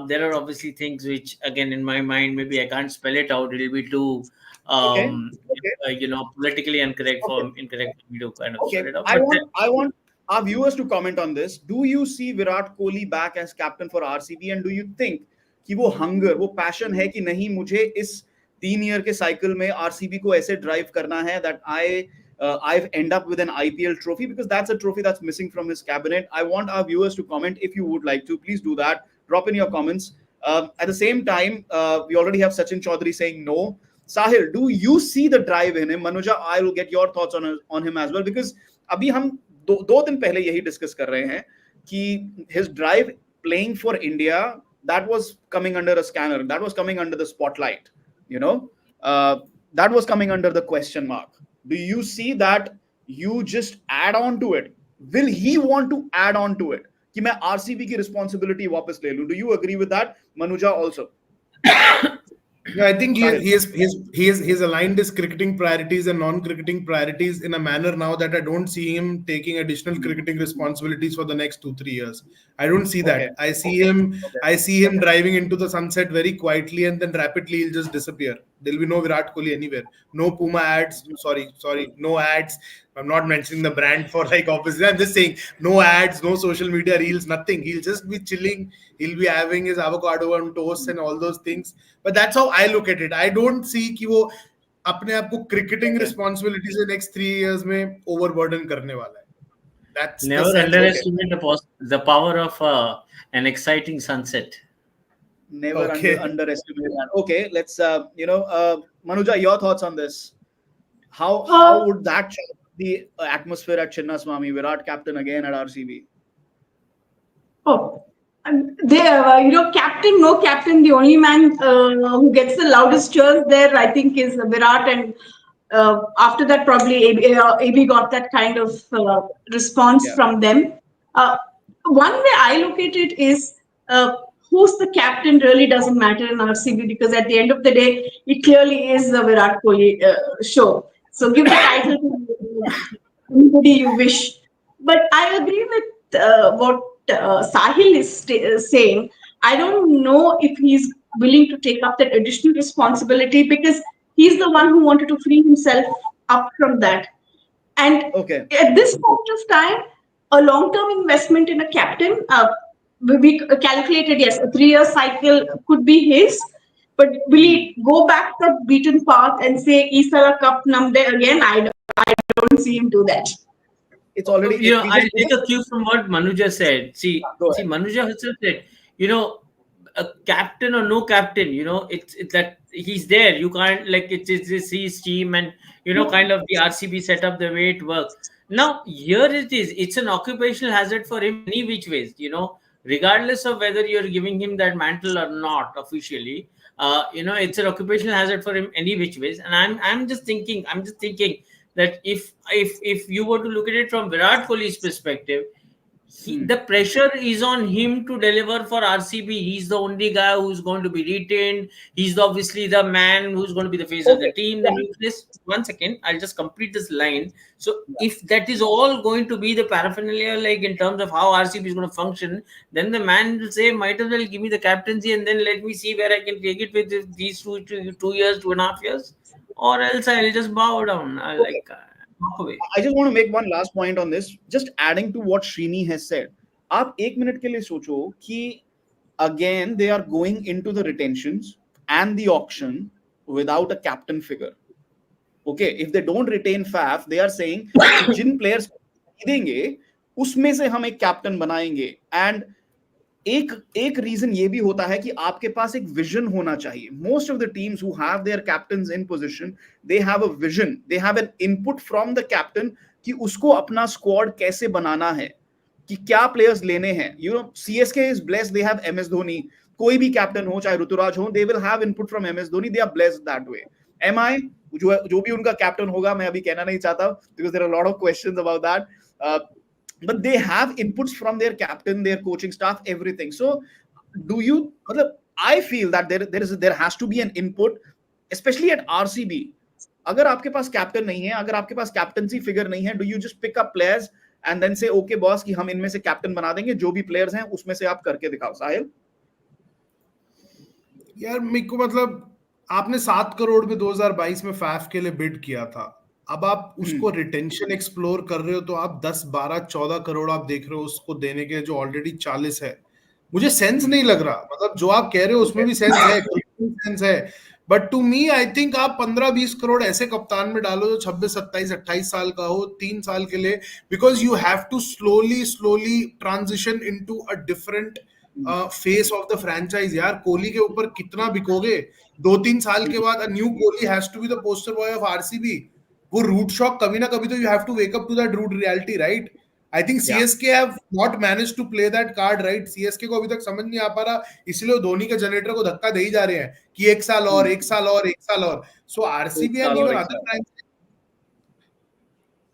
There are obviously things which, again, in my mind, maybe I can't spell it out. It'll be too politically incorrect for me to kind of spell it out. I want our viewers to comment on this. Do you see Virat Kohli back as captain for RCB, and do you think कि वो hunger, वो passion है कि नहीं, मुझे इस 3 year के cycle में RCB को ऐसे drive करना है that I've end up with an IPL trophy, because that's a trophy that's missing from his cabinet. I want our viewers to comment. If you would like to, please do that. Drop in your comments. At the same time, we already have Sachin Chaudhary saying no. Sahil, do you see the drive in him? Manuja, I will get your thoughts on him as well, because अभी हम दो दिन पहले यही discuss कर रहे हैं कि his drive playing for India, that was coming under a scanner, that was coming under the spotlight, that was coming under the question mark. Do you see that you just add on to it? Will he want to add on to it? कि मैं RCB की responsibility वापस ले लूं? Do you agree with that, Manuja, also? Yeah, I think he has aligned his cricketing priorities and non-cricketing priorities in a manner now that I don't see him taking additional cricketing responsibilities for the next 2-3 years. I don't see that. I see him driving into the sunset very quietly, and then rapidly he'll just disappear. There'll be no Virat Kohli anywhere. No Puma ads. Sorry, no ads. I'm not mentioning the brand for obviously. I'm just saying no ads, no social media reels, nothing. He'll just be chilling. He'll be having his avocado on toast and all those things. But that's how I look at it. I don't see कि वो अपने आप को cricketing responsibilities in next 3 years में overburden करने वाला है. That's never underestimate the power of an exciting sunset. Never underestimate that. Okay, let's Manuja, your thoughts on this? How would that change the atmosphere at Chinnaswamy? Virat captain again at RCB. Captain, no captain. The only man who gets the loudest cheers there, I think, is Virat. And After that, probably AB got that kind of response Yeah. from them. Uh, One way I look at it is who's the captain really doesn't matter in RCB, because at the end of the day, it clearly is the Virat Kohli show. So give the title to anybody you wish. But I agree with what Sahil is saying. I don't know if he's willing to take up that additional responsibility, because he's the one who wanted to free himself up from that. And Okay. at this point of time, a long-term investment in a captain, we calculated, yes, a 3-year cycle could be his, but will he go back the beaten path and say, Isara Cup Namde again? I don't see him do that. It's already. I'll take a cue from what Manuja said. See, Go ahead. Manuja herself said, a captain or no captain, it's that he's there. You can't, like, it's his team, and kind of the RCB setup, the way it works. Now here it is. It's an occupational hazard for him any which ways. Regardless of whether you're giving him that mantle or not officially. It's an occupational hazard for him any which ways. And I'm just thinking that if you were to look at it from Virat Kohli's perspective, the pressure is on him to deliver for RCB. He's the only guy who's going to be retained. He's obviously the man who's going to be the face of the team. The nucleus. One second, I'll just complete this line. So if that is all going to be the paraphernalia, like in terms of how RCB is going to function, then the man will say, might as well give me the captaincy and then let me see where I can take it with these 2 years, 2.5 years, or else I'll just bow down. Walk away. I just want to make one last point on this. Just adding to what Srini has said. आप एक minute के लिए सोचो कि again they are going into the retentions and the auction without a captain figure. Okay, if they don't retain Faf, they are saying Jin players देंगे उसमें से हम एक captain बनाएंगे. And एक रीजन ये भी होता है कि आपके पास एक विजन होना चाहिए. Most of the teams who have their captains in position, they have a vision, they have an input from the captain कि उसको अपना squad कैसे बनाना है, कि क्या players लेने हैं. CSK is blessed, they have MS Dhoni. कोई भी captain हो, चाहे ऋतुराज हो, they will have input from MS Dhoni. They are blessed that way. MI जो भी उनका captain होगा, मैं अभी कहना नहीं चाहता because there are a lot of questions about that. But they have inputs from their captain, their coaching staff, everything. So, I feel that there has to be an input, especially at RCB. अगर आपके पास captain नहीं है, अगर आपके पास captaincy figure नहीं है, do you just pick up players and then say, okay boss, कि हम इनमें से captain बना देंगे, जो भी players हैं उसमें से आप करके दिखाओ. साहिल? यार मेरे को मतलब आपने 7 करोड़ में 2022 में फैफ के लिए बिड किया था. अब आप उसको रिटेंशन एक्सप्लोर कर रहे हो तो आप 10, 12, 14 करोड़ आप देख रहे हो उसको देने के, जो ऑलरेडी 40 है. मुझे सेंस नहीं लग रहा. मतलब जो आप कह रहे हो उसमें भी सेंस है, but to me I think आप 15-20 करोड़ ऐसे कप्तान में डालो जो 26, 27, 28 साल का हो 3 साल के लिए, because you have to slowly transition into a different phase of the franchise. यार कोहली के ऊपर कितना बिकोगे? 2-3 साल के बाद new Kohli has to be the poster boy of RCB. वो रूट शॉक कभी ना कभी तो you have to wake up to that rude reality, right? I think CSK have not managed to play that card, right? CSK को अभी तक समझ नहीं आ पा रहा, इसलिए धोनी के जनरेटर को धक्का दे ही जा रहे हैं कि एक साल और. So RCB and even other franchise.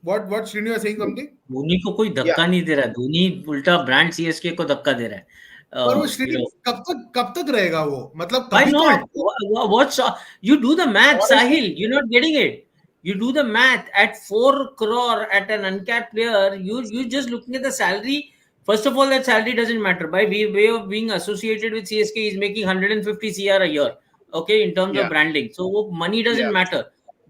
What Srinu was saying something. Dhoni को कोई धक्का नहीं दे रहा, धोनी उल्टा ब्रांड सीएसके को धक्का दे रहा है. पर वो श्रीनु कब तक रहेगा वो? मतलब why not? What's you do the math, Sahil? You're not getting it. You do the math at 4 crore at an uncapped player. You just looking at the salary. First of all, that salary doesn't matter. By way of being associated with CSK, he's making 150 CR a year. Okay, in terms of branding. So money doesn't matter.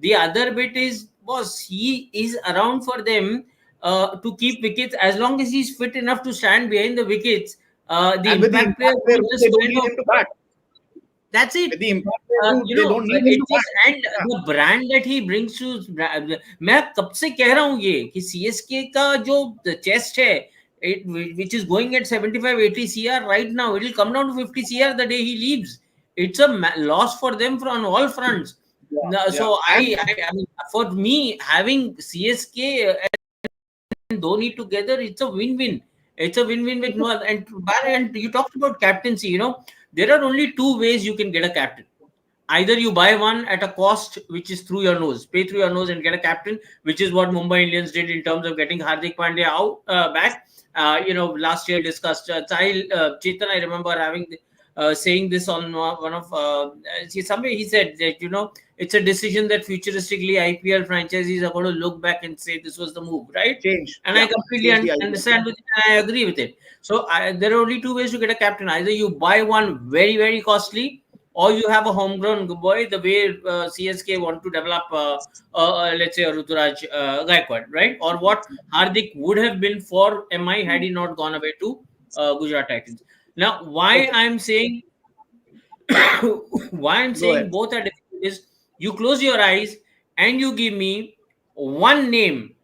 The other bit is, boss, he is around for them to keep wickets as long as he's fit enough to stand behind the wickets. The impact player just kind of. That's it. The impact they don't need him to and the brand that he brings to. मैं कब से कह रहा हूँ ये कि CSK का जो chest है, which is going at 75-80 CR right now, it will come down to 50 CR the day he leaves. It's a loss for them on all fronts. So I mean, for me, having CSK and Dhoni together, it's a win-win. It's a win-win with no. And you talked about captaincy. There are only 2 ways you can get a captain. either you buy one at a cost which is through your nose, pay through your nose and get a captain, which is what Mumbai Indians did in terms of getting Hardik Pandya out back. Last year discussed Chetan. I remember saying this on one of somewhere he said that it's a decision that futuristically IPL franchises are going to look back and say this was the move, right? Change. And I completely understand with it, and I agree with it. So there are only two ways to get a captain: either you buy one very, very costly, or you have a homegrown boy, the way CSK want to develop, let's say, Ruturaj Gaikwad, right? Or what Hardik would have been for MI had he not gone away to Gujarat Titans. Now, why I'm saying both are different is you close your eyes and you give me one name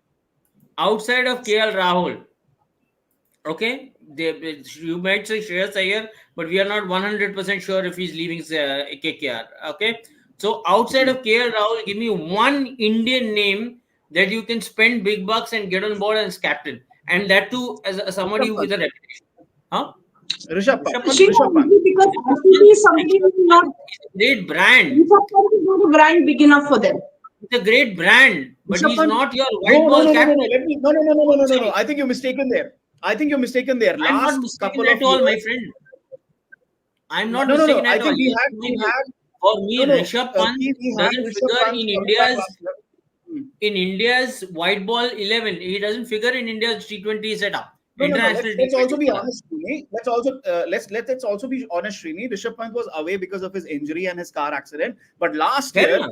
outside of KL Rahul. Okay, you might say Shreyas Iyer, but we are not 100% sure if he's leaving KKR. Okay, so outside of KL Rahul, give me one Indian name that you can spend big bucks and get on board as captain, and that too as somebody with a reputation. Huh? Rishabh Pant. Because RCB is somebody who is not a great brand. Rishabh Pant is not a brand big enough for them. It's a great brand, but Rishabh he's Pant, not your white ball captain. No. I think you're mistaken there. I'm not mistaken at all, my friend. I'm not mistaken at all. For me, Rishabh Pant doesn't figure in India's white ball 11. He doesn't figure in India's T20 setup. Let's also be honest, Srini. Let's also be honest, Srini. Rishabh Pant was away because of his injury and his car accident. But last year,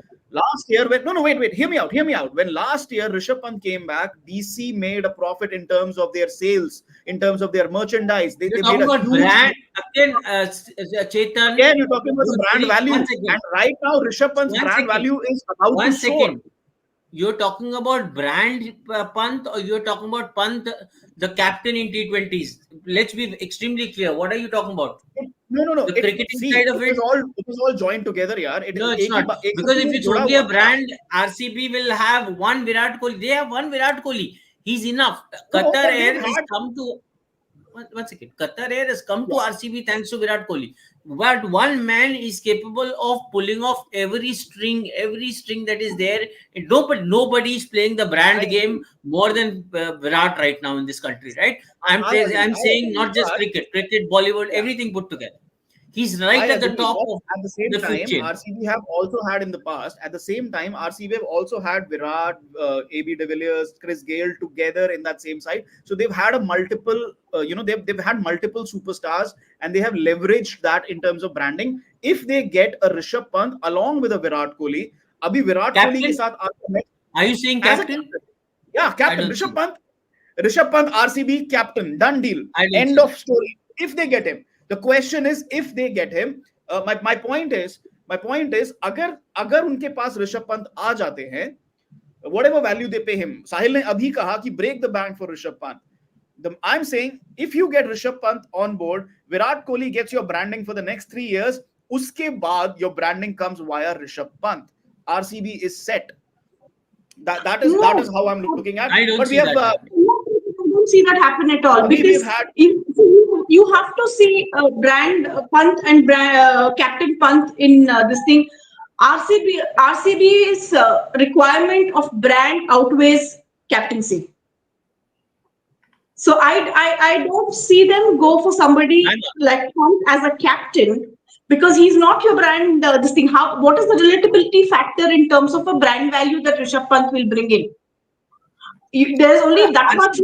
wait, hear me out. When last year Rishabh Pant came back, DC made a profit in terms of their sales, in terms of their merchandise. They made a huge brand. Again, Chetan. Again, you're talking about the brand value. And right now, Rishabh Pant's brand value is about to soar. You're talking about brand Pant, or you're talking about Pant, the captain in T20s? Let's be extremely clear. What are you talking about? No. The cricketing side of it. It is all joined together, yaar. It's not. Because if it's only a brand, RCB will have one Virat Kohli. They have one Virat Kohli. He's enough. Qatar Air has come to. One second. Qatar Air has come to RCB thanks to Virat Kohli. But one man is capable of pulling off every string that is there. Nobody is playing the brand game more than Virat right now in this country, right? I'm saying not just cricket, Bollywood, everything put together. He's right at the top of at the same time, chain. RCB have also had in the past. At the same time, RCB have also had Virat, AB de Villiers, Chris Gayle together in that same side. So they've had they've had multiple superstars, and they have leveraged that in terms of branding. If they get a Rishabh Pant along with a Virat Kohli, abhi Virat Kohli ke saath are you saying captain? Yeah, captain. Rishabh Pant, RCB captain, done deal. End of story. If they get him. The question is, if they get him, my point is, अगर उनके पास ऋषभ पंत आ जाते हैं, whatever value they pay him, साहिल ने अभी कहा कि break the bank for Rishabh Pant. I'm saying, if you get Rishabh Pant on board, Virat Kohli gets your branding for the next 3 years. उसके बाद your branding comes via Rishabh Pant. RCB is set. That is how I'm looking at. I don't see that happen at all, because you have to see brand Pant and captain Pant in this thing. RCB's requirement of brand outweighs captaincy. So I don't see them go for somebody like Pant as a captain, because he's not your brand. This thing. What is the relatability factor in terms of a brand value that Rishabh Pant will bring in? There's only that much.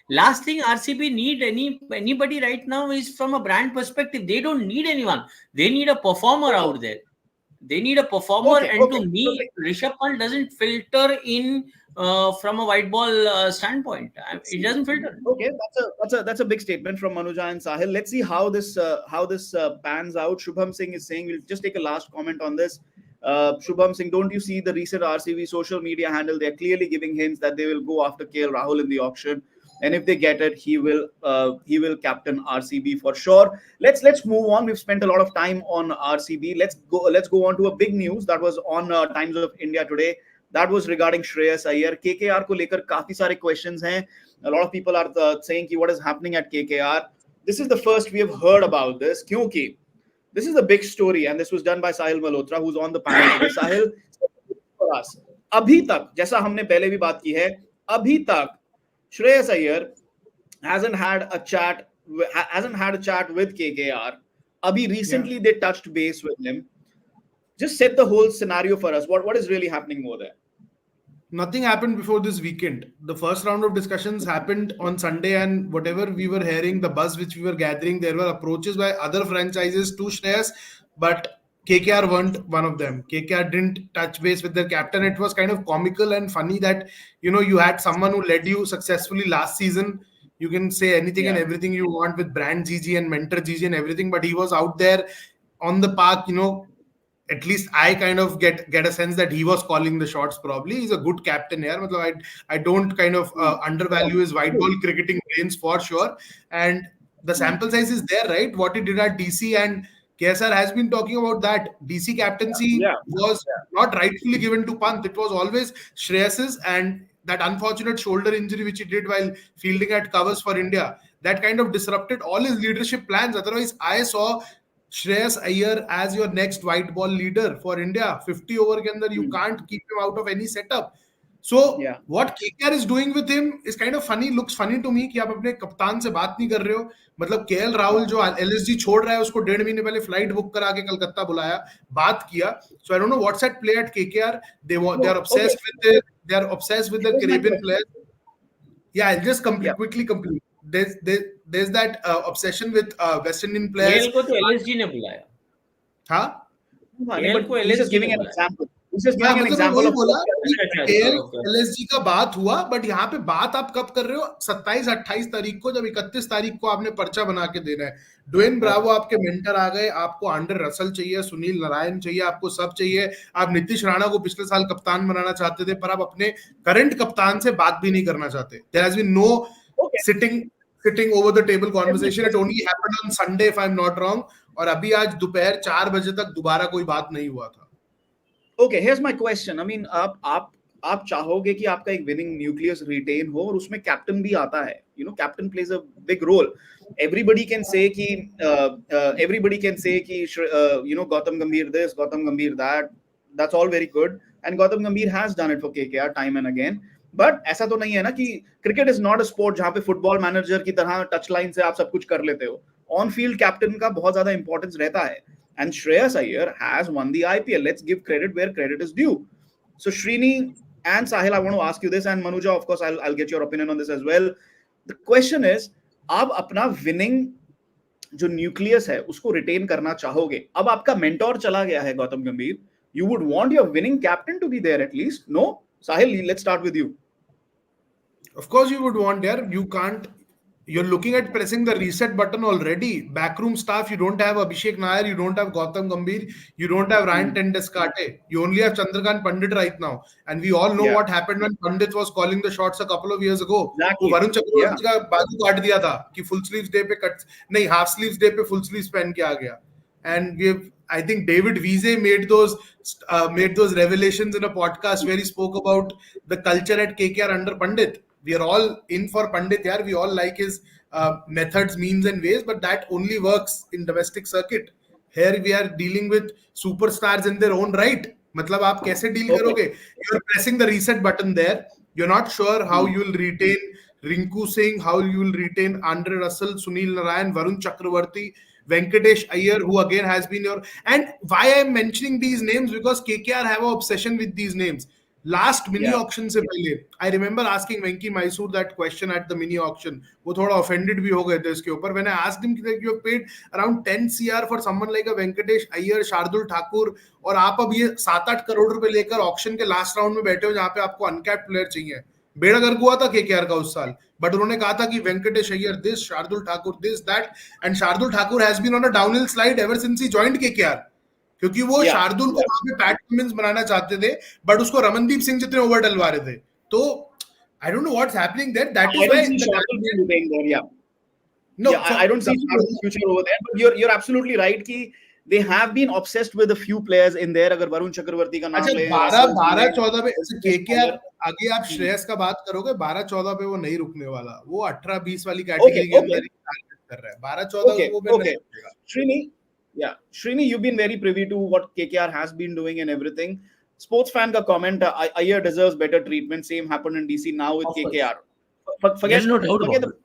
Last thing RCB need anybody right now is from a brand perspective. They don't need anyone. They need a performer out there. They need a performer, to me, Rishabh Pant doesn't filter in from a white ball standpoint. It doesn't filter. Okay, that's a big statement from Manuja and Sahil. Let's see how this pans out. Shubham Singh is saying, we'll just take a last comment on this. Shubham Singh, don't you see the recent RCB social media handle? They're clearly giving hints that they will go after KL Rahul in the auction, and if they get it, he will captain RCB for sure. Let's move on. We've spent a lot of time on RCB. Let's go on to a big news that was on Times of India today. That was regarding Shreyas Iyer. KKR को लेकर काफी सारे questions हैं. A lot of people are saying what is happening at KKR. This is the first we have heard about this. क्योंकि this is a big story, and this was done by Sahil Malhotra, who's on the panel today. Sahil, for us, अभी तक जैसा हमने पहले भी बात की है, अभी तक Shreyas Iyer hasn't had a chat with KKR. Abhi recently they touched base with him. Just set the whole scenario for us. What is really happening over there? Nothing happened before this weekend. The first round of discussions happened on Sunday, and whatever we were hearing, the buzz which we were gathering, there were approaches by other franchises to Shreyas, but KKR weren't one of them. KKR didn't touch base with their captain. It was kind of comical and funny that, you had someone who led you successfully last season. You can say anything and everything you want with brand GG and mentor GG and everything, but he was out there on the park, at least I kind of get a sense that he was calling the shots probably. He's a good captain here. I don't kind of undervalue his white ball cricketing brains for sure. And the sample size is there, right? What he did at DC, and KSR has been talking about that. DC captaincy was not rightfully given to Pant. It was always Shreyas's, and that unfortunate shoulder injury which he did while fielding at covers for India, that kind of disrupted all his leadership plans. Otherwise, I saw Shreyas Iyer as your next white ball leader for India. 50 over ke andar, you can't keep him out of any setup. So what KKR is doing with him is kind of funny. Looks funny to me कि आप अपने कप्तान से बात नहीं कर रहे हो. मतलब KL राहुल जो LSG छोड़ रहा है, उसको 1.5 महीने पहले फ्लाइट बुक करा के कलकत्ता बुलाया, बात किया. So I don't know what's at play at KKR. They are obsessed with the Caribbean players. Yeah, I'll just quickly complete. There's that obsession with West Indian players. KL को तो LSG ने बुलाया. हाँ? KL को LSG giving an example. an example of LSG का बात हुआ, but यहाँ पे बात आप कब कर रहे हो? 27-28 तारीख को, जब 31 तारीख को आपने पर्चा बना के देना है. ड्वेन ब्रावो आपके मेंटर आ गए, आपको आंड्रे रसल चाहिए, सुनील नारायण चाहिए, आपको सब चाहिए. आप नीतीश राणा को पिछले साल कप्तान बनाना चाहते थे, पर आप अपने करंट कप्तान से बात भी नहीं करना चाहते. There has been no sitting over the table conversation. It only happened on Sunday, if I'm not wrong. और अभी आज दोपहर 4 बजे तक दोबारा कोई बात नहीं हुआ था. Okay, here's my question. I mean, आप चाहोगे कि आपका एक winning nucleus retain हो और उसमें captain भी आता है. Captain plays a big role. Everybody can say कि Gautam Gambhir this, Gautam Gambhir that. That's all very good. And Gautam Gambhir has done it for KKR time and again. But ऐसा तो नहीं है ना कि cricket is not a sport जहाँ पे football manager की तरह touch line से आप सब कुछ कर लेते हो. On field captain का बहुत ज़्यादा importance रहता है. And Shreyas Iyer has won the IPL. Let's give credit where credit is due. So Srini and Sahil, I want to ask you this, and Manuja, of course, I'll get your opinion on this as well. The question is, आप अपना winning जो nucleus है उसको retain करना चाहोगे. अब आपका mentor चला गया है गौतम गंभीर. You would want your winning captain to be there at least. No? Sahil, let's start with you. Of course you would want there. You can't. You're looking at pressing the reset button already. Backroom staff, you don't have Abhishek Nair, you don't have Gautam Gambhir, you don't have Ryan Tendeskate. You only have Chandrakant Pandit right now. And we all know what happened when Pandit was calling the shots a couple of years ago. Exactly. Varun Chakravarti का बाजू काट दिया था कि full sleeves day पे नहीं, half sleeves day पे full sleeves पहन के आ गया. And I think David Wiese made those revelations in a podcast where he spoke about the culture at KKR under Pandit. We are all in for Pandit here. We all like his methods, means and ways, but that only works in domestic circuit. Here we are dealing with superstars in their own right. मतलब आप कैसे deal करोगे? You're pressing the reset button there. You're not sure how you will retain Rinku Singh, how you will retain Andre Russell, Sunil Narayan, Varun Chakravarti, Venkatesh Iyer, who again has been your... And why I'm mentioning these names, because KKR have an obsession with these names. Last mini auction से पहले, I remember asking Venki Mysore that question at the mini auction. वो थोड़ा offended भी हो गए थे इसके ऊपर. When I asked him that you have paid around 10 CR for someone like a Venkatesh Iyer, Shardul Thakur, और आप अब ये 7-8 करोड़ रुपए लेकर ऑक्शन के लास्ट राउंड में बैठे हो जहाँ पे आपको अनकैप्ड प्लेयर चाहिए. बेड़ा गर्क हुआ था KKR का उस साल, बट उन्होंने कहा था कि Venkatesh Iyer this, Shardul Thakur this, that, and Shardul Thakur has been on a downhill slide ever since he joined KKR, क्योंकि वो शार्दुल को वहां पे पैट कमिंस बनाना चाहते थे, बट उसको रमनदीप सिंह जितने ओवर डलवा रहे थे. तो I don't know what's happening there. That is why I don't see Shardul's future over there, but you're absolutely right कि they have been obsessed with a few players in there. अगर वरुण चक्रवर्ती का नाम ले, 12-14 पे KKR, आगे आप श्रेयस का बात करोगे, 12-14 पे वो नहीं रुकने वाला. वो 18-20 वाली कैटेगरी के अंदर ही टारगेट कर रहा है. 12-14 वो okay. Yeah, Srini, you've been very privy to what KKR has been doing and everything. Sports fan ka comment, Iyer deserves better treatment. Same happened in DC now with Of course, KKR. there is no doubt Forget about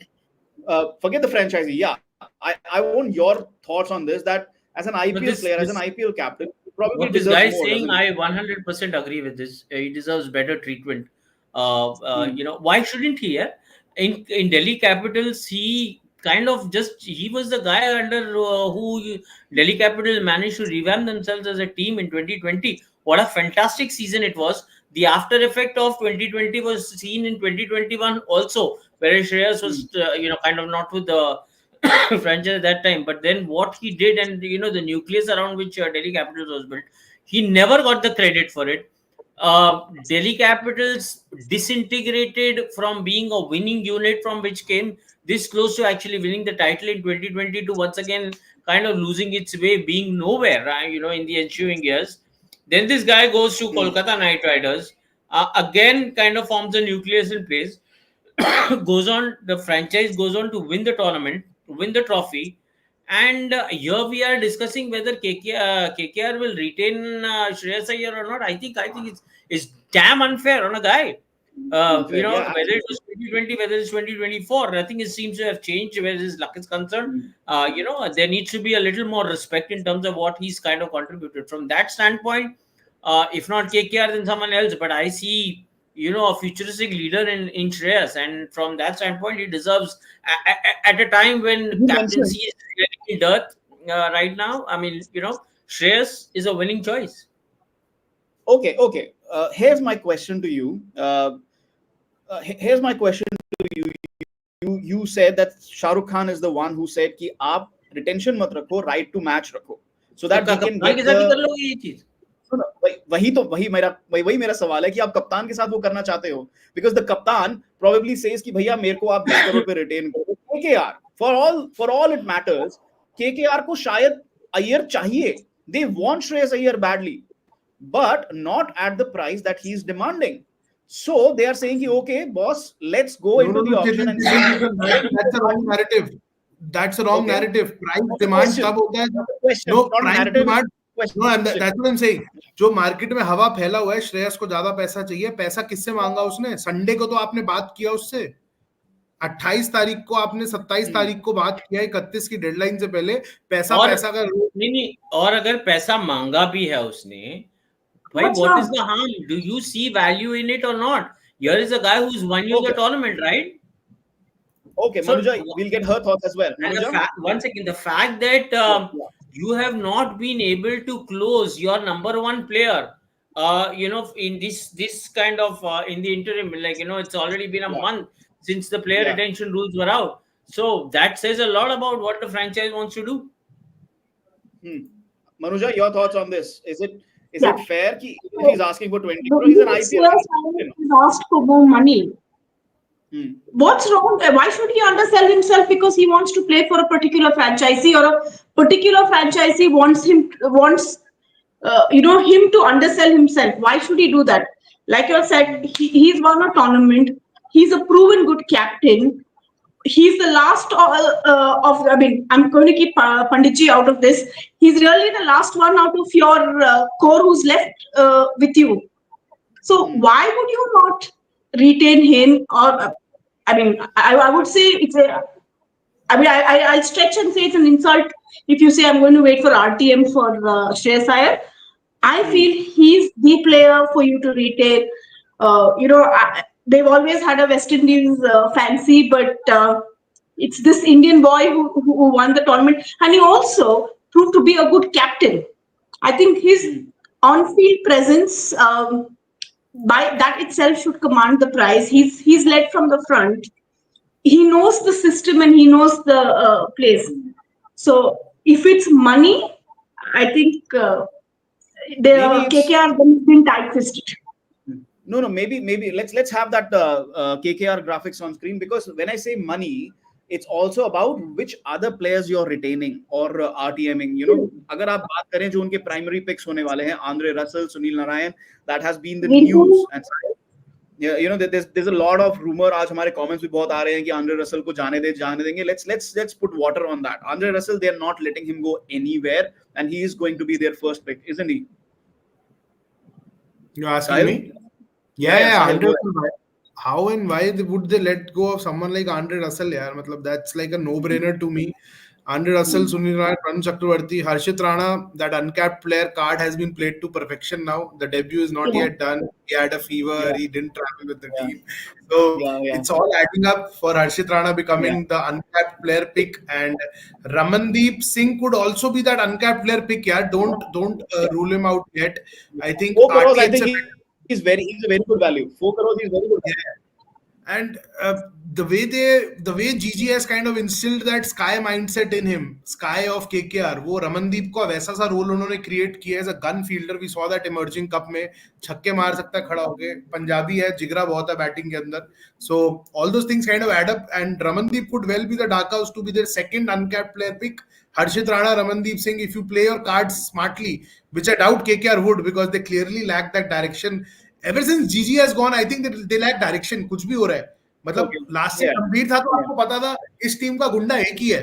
it. forget the franchisee. Yeah, I want your thoughts on this. That as an IPL But player, as an this IPL captain, he probably what this deserves guy is more, saying, doesn't he? I 100% agree with this. He deserves better treatment. Hmm. Why shouldn't he? Yeah? In Delhi Capitals, he kind of he was the guy under Delhi Capitals managed to revamp themselves as a team in 2020. What a fantastic season it was. The after effect of 2020 was seen in 2021 also, where Shreyas Hmm. was kind of not with the franchise at that time. But then what he did, and the nucleus around which Delhi Capitals was built, he never got the credit for it. Delhi Capitals disintegrated from being a winning unit from which came this close to actually winning the title in 2020 to once again kind of losing its way, being nowhere, in the ensuing years. Then this guy goes to Hmm. Kolkata Knight Riders, again kind of forms a nucleus in place, the franchise goes on to win the tournament, win the trophy, and here we are discussing whether KKR will retain Shreyas Iyer or not. I think it's damn unfair on a guy. Unfair. Yeah, Whether it absolutely. was 2020, whether it's 2024, I think it seems to have changed where his luck is concerned. Hmm. There needs to be a little more respect in terms of what he's kind of contributed. From that standpoint, if not KKR, then someone else. But I see a futuristic leader in Shreyas, and from that standpoint, he deserves at a time when You mentioned. captaincy is really in dirt right now. I mean, Shreyas is a winning choice. Okay, okay. Here's my question to you. Here's my question to you. You said that Shah Rukh Khan is the one who said कि आप retention मत रखो, right to match रखो, so तो that we can कप्तान get के साथ ही the. कर लोगे ये चीज. सुनो, वही मेरा सवाल है कि आप कप्तान के साथ वो करना चाहते हो, because the कप्तान probably says कि भैया मेरे को आप 20 करोड़ पे retain करो. KKR, for all it matters, KKR को शायद अय्यर चाहिए. They want Shreyas Iyer badly, but not at the price that he's demanding. So they are saying, कि, okay, boss, let's go No, into no, the no, auction Chetan, and see. that's a wrong narrative. That's a wrong Okay, narrative. Price what's the demand question? तब होता है What's जब the question? no It's not a price narrative, demand. it's a No, and question. that's what I'm saying. जो market में हवा फैला हुआ है, श्रेयस को ज्यादा पैसा चाहिए. पैसा किससे मांगा उसने? संडे को तो आपने बात किया उससे. 28 तारीख को आपने 27 तारीख को बात किया, 31 की डेडलाइन से पहले. पैसा और पैसा का नहीं, और अगर पैसा मांगा भी है उसने, भाई, What's what is wrong? the harm? Do you see value in it or not? Here is a guy who's won you the Okay, tournament, right? okay, So, Manuja, we'll get her thoughts as well. and Manuja? once again, the fact that Yeah, yeah. you have not been able to close your number one player, in this kind of in the interim, like it's already been a Yeah, month since the player yeah. retention rules were out. So that says a lot about what the franchise wants to do. Manuja, your thoughts on this? Is Yeah. it fair कि if So he's asking for 20 the crore, he's an minute IPL Shreyas captain. Iyer is asked for more money, Hmm. what's wrong? Why should he undersell himself because he wants to play for a particular franchisee, or a particular franchisee wants him to undersell himself? Why should he do that? Like you said, he's won a tournament. He's a proven good captain. He's the last of. I mean, I'm going to keep Panditji out of this. He's really the last one out of your core who's left with you. So why would you not retain him? Or I mean, I would say it's a. I mean, I'll stretch and say it's an insult if you say I'm going to wait for RTM for Shreyas Iyer. I feel he's the player for you to retain. They've always had a West Indies fancy, but it's this Indian boy who won the tournament, and he also proved to be a good captain. I think his on-field presence, by that itself, should command the prize. He's led from the front. He knows the system and he knows the place. So if it's money, I think Maybe the it's KKR has been tight-fisted. no, maybe let's have that KKR graphics on screen, because when I say money, it's also about which other players you're retaining or RTMing. अगर आप बात करें जो उनके primary picks होने वाले हैं, Andre Russell, Sunil Narine, that has been the news. And there's a lot of rumor. आज हमारे comments भी बहुत आ रहे हैं कि आंद्रे रसल को जाने देंगे. Let's put water on that. Andre Russell, they're not letting him go anywhere, and he is going to be their first pick, isn't he? You asking me? Yeah, Andre Russell. How and why would they let go of someone like Andre Russell? Yeah, matlab, that's like a no-brainer to me. Andre Russell, Sunil Narine, Varun Chakravarti, Harshit Rana, that uncapped player card has been played to perfection now. The debut is not yet done. He had a fever. He didn't travel with the team. So it's all adding up for Harshit Rana becoming the uncapped player pick. And Ramandeep Singh could also be that uncapped player pick. Yeah, don't rule him out yet. I think 4 crores, I think he's a very good value. 4 crores is very good. Yeah. And the way GG has kind of instilled that Sky mindset in him, Sky of KKR, वो रमनदीप को वैसा सा role उन्होंने create किया as a gun fielder. We saw that emerging cup में छक्के मार सकता है खड़ा होके, पंजाबी है, जिगरा बहुत है बैटिंग के अंदर. So all those things kind of add up, and Ramandeep could well be the dark horse to be their second uncapped player pick. Harshit Rana, Ramandeep Singh, if you play your cards smartly, which I doubt KKR would because they clearly lack that direction. Ever since GG has gone, I think that they lack direction. कुछ भी हो रहा है. मतलब last से गंभीर था तो आपको पता था इस टीम का गुंडा एक ही है.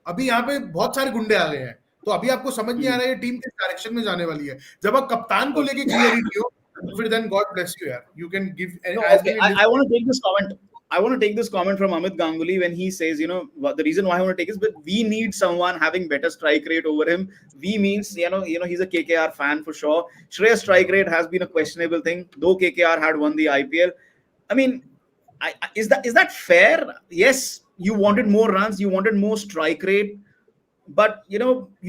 अभी यहाँ पे बहुत सारे गुंडे आ गए हैं. तो अभी आपको समझ नहीं आ रहा है टीम किस डायरेक्शन में जाने वाली है. जब आप कप्तान को लेके क्लियरिटी हो, फिर then God bless you यार. You can give. I want to take this comment. I want to take this comment from Amit Ganguly when he says, the reason why I want to take is, but we need someone having better strike rate over him. We means, he's a KKR fan for sure. Shreyas' strike rate has been a questionable thing, though KKR had won the IPL. I mean, is that fair? Yes, you wanted more runs, you wanted more strike rate, but, you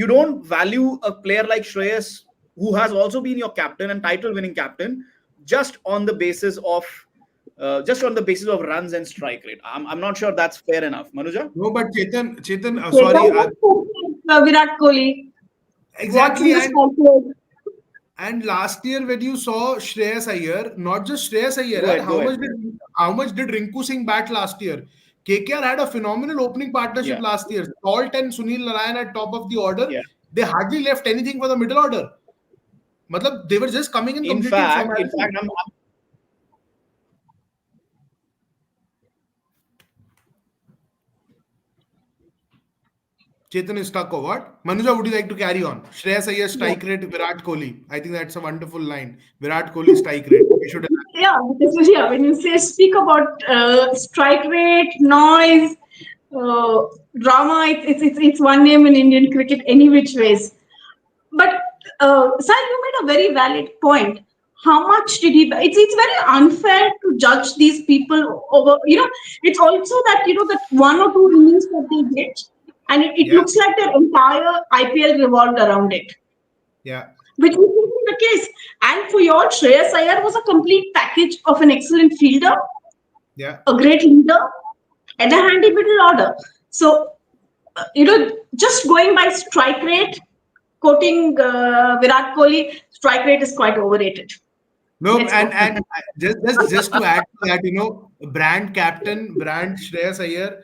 don't value a player like Shreyas, who has also been your captain and title-winning captain, just on the basis of runs and strike rate. I'm not sure that's fair enough. Manuja? No, but Chetan, sorry. Virat Kohli. Exactly. And last year when you saw Shreyas Iyer, not just Shreyas Iyer, how much did Rinku Singh bat last year? KKR had a phenomenal opening partnership last year. Salt and Sunil Narine at top of the order. Yeah. They hardly left anything for the middle order. Matlab, they were just coming in completely. In fact, Chetan is stuck or what? Manuja, would you like to carry on? Shreyas Iyer strike rate, Virat Kohli. I think that's a wonderful line. Virat Kohli strike rate. When you speak about strike rate, noise, drama, it's one name in Indian cricket any which ways. But Sai, you made a very valid point. How much did he? It's very unfair to judge these people over. It's also that that 1 or 2 innings that they get. And it looks like their entire IPL revolved around it. Yeah. Which is the case. And for your Shreyas Iyer was a complete package of an excellent fielder, a great leader, and a handy middle order. So, just going by strike rate, quoting Virat Kohli, strike rate is quite overrated. No, and just to add to that, brand captain, brand Shreyas Iyer.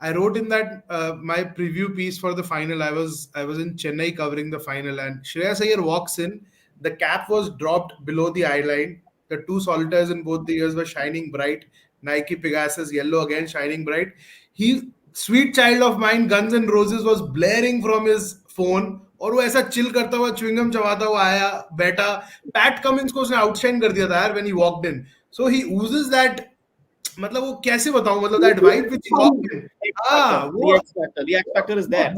I wrote in that my preview piece for the final. I was in Chennai covering the final, and Shreyas Iyer walks in. The cap was dropped below the eye line. The 2 solitaires in both the ears were shining bright. Nike Pegasus yellow again shining bright. He, sweet child of mine, Guns N' Roses was blaring from his phone. और वो ऐसा chill करता हुआ chewing gum चबाता हुआ आया बैठा. PAT Cummins को उसने आउटशाइन कर दिया था यार when he walked in. So he oozes that. मतलब वो कैसे बताऊं, मतलब that vibe which he walked in. The X factor is there.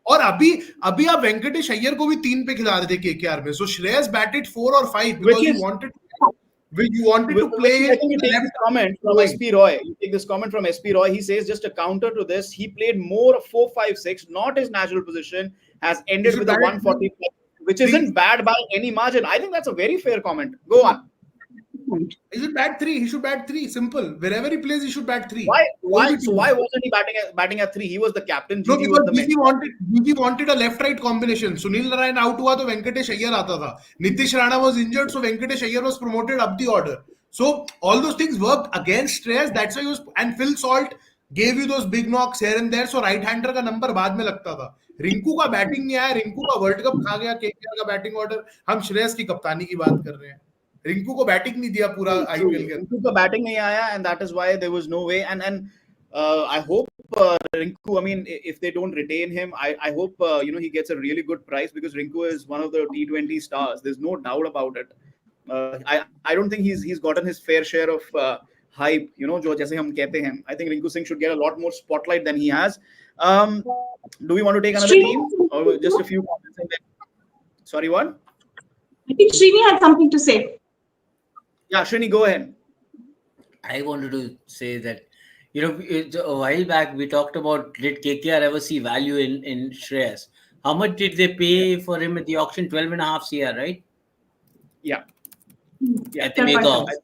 और अभी आप वेंकटेश अय्यर को भी 3 पे खिला रहे थे KKR में. So Shreyas batted 4 or 5 because you wanted to play. I think you take this comment from SP Roy. You take this comment from SP Roy. He says, just a counter to this, he played more 4-5-6, not his natural position, has ended with a 140, which isn't bad by any margin. I think that's a very fair comment. Go on. He should bat 3. He should bat 3. Simple. Wherever he plays, he should bat 3. Why wasn't he batting at 3? He was the captain. No, because GG wanted a left-right combination. Sunil Narine out हुआ तो Venkatesh Iyer आता था. Nitish Rana was injured, so Venkatesh Iyer was promoted up the order. So all those things worked against Shreyas. That's why he was. And Phil Salt gave you those big knocks here and there. So right-hander का number बाद में लगता था. रिंकू का batting नहीं आया. रिंकू का world cup खा गया. KKR का बैटिंग ऑर्डर. हम श्रेयस की कप्तानी की बात कर रहे हैं. रिंकू को बैटिंग नहीं दिया पूरा आईपीएल के रिंकू को बैटिंग नहीं आया, and that is why there was no way. And I hope Rinku, I mean, if they don't retain him, I hope he gets a really good price, because Rinku is one of the T20 stars. There's no doubt about it. I don't think he's gotten his fair share of hype, जो जैसे हम कहते हैं. I think Rinku Singh should get a lot more spotlight than he has. Do we want to take another team, or just a few comments? And then... Sorry, what? I think Srini had something to say. Yeah, Srini, go ahead. I wanted to say that, a while back we talked about, did KKR ever see value in Shreyas? How much did they pay for him at the auction? 12.5 CR, right? Yeah. At the mega auction.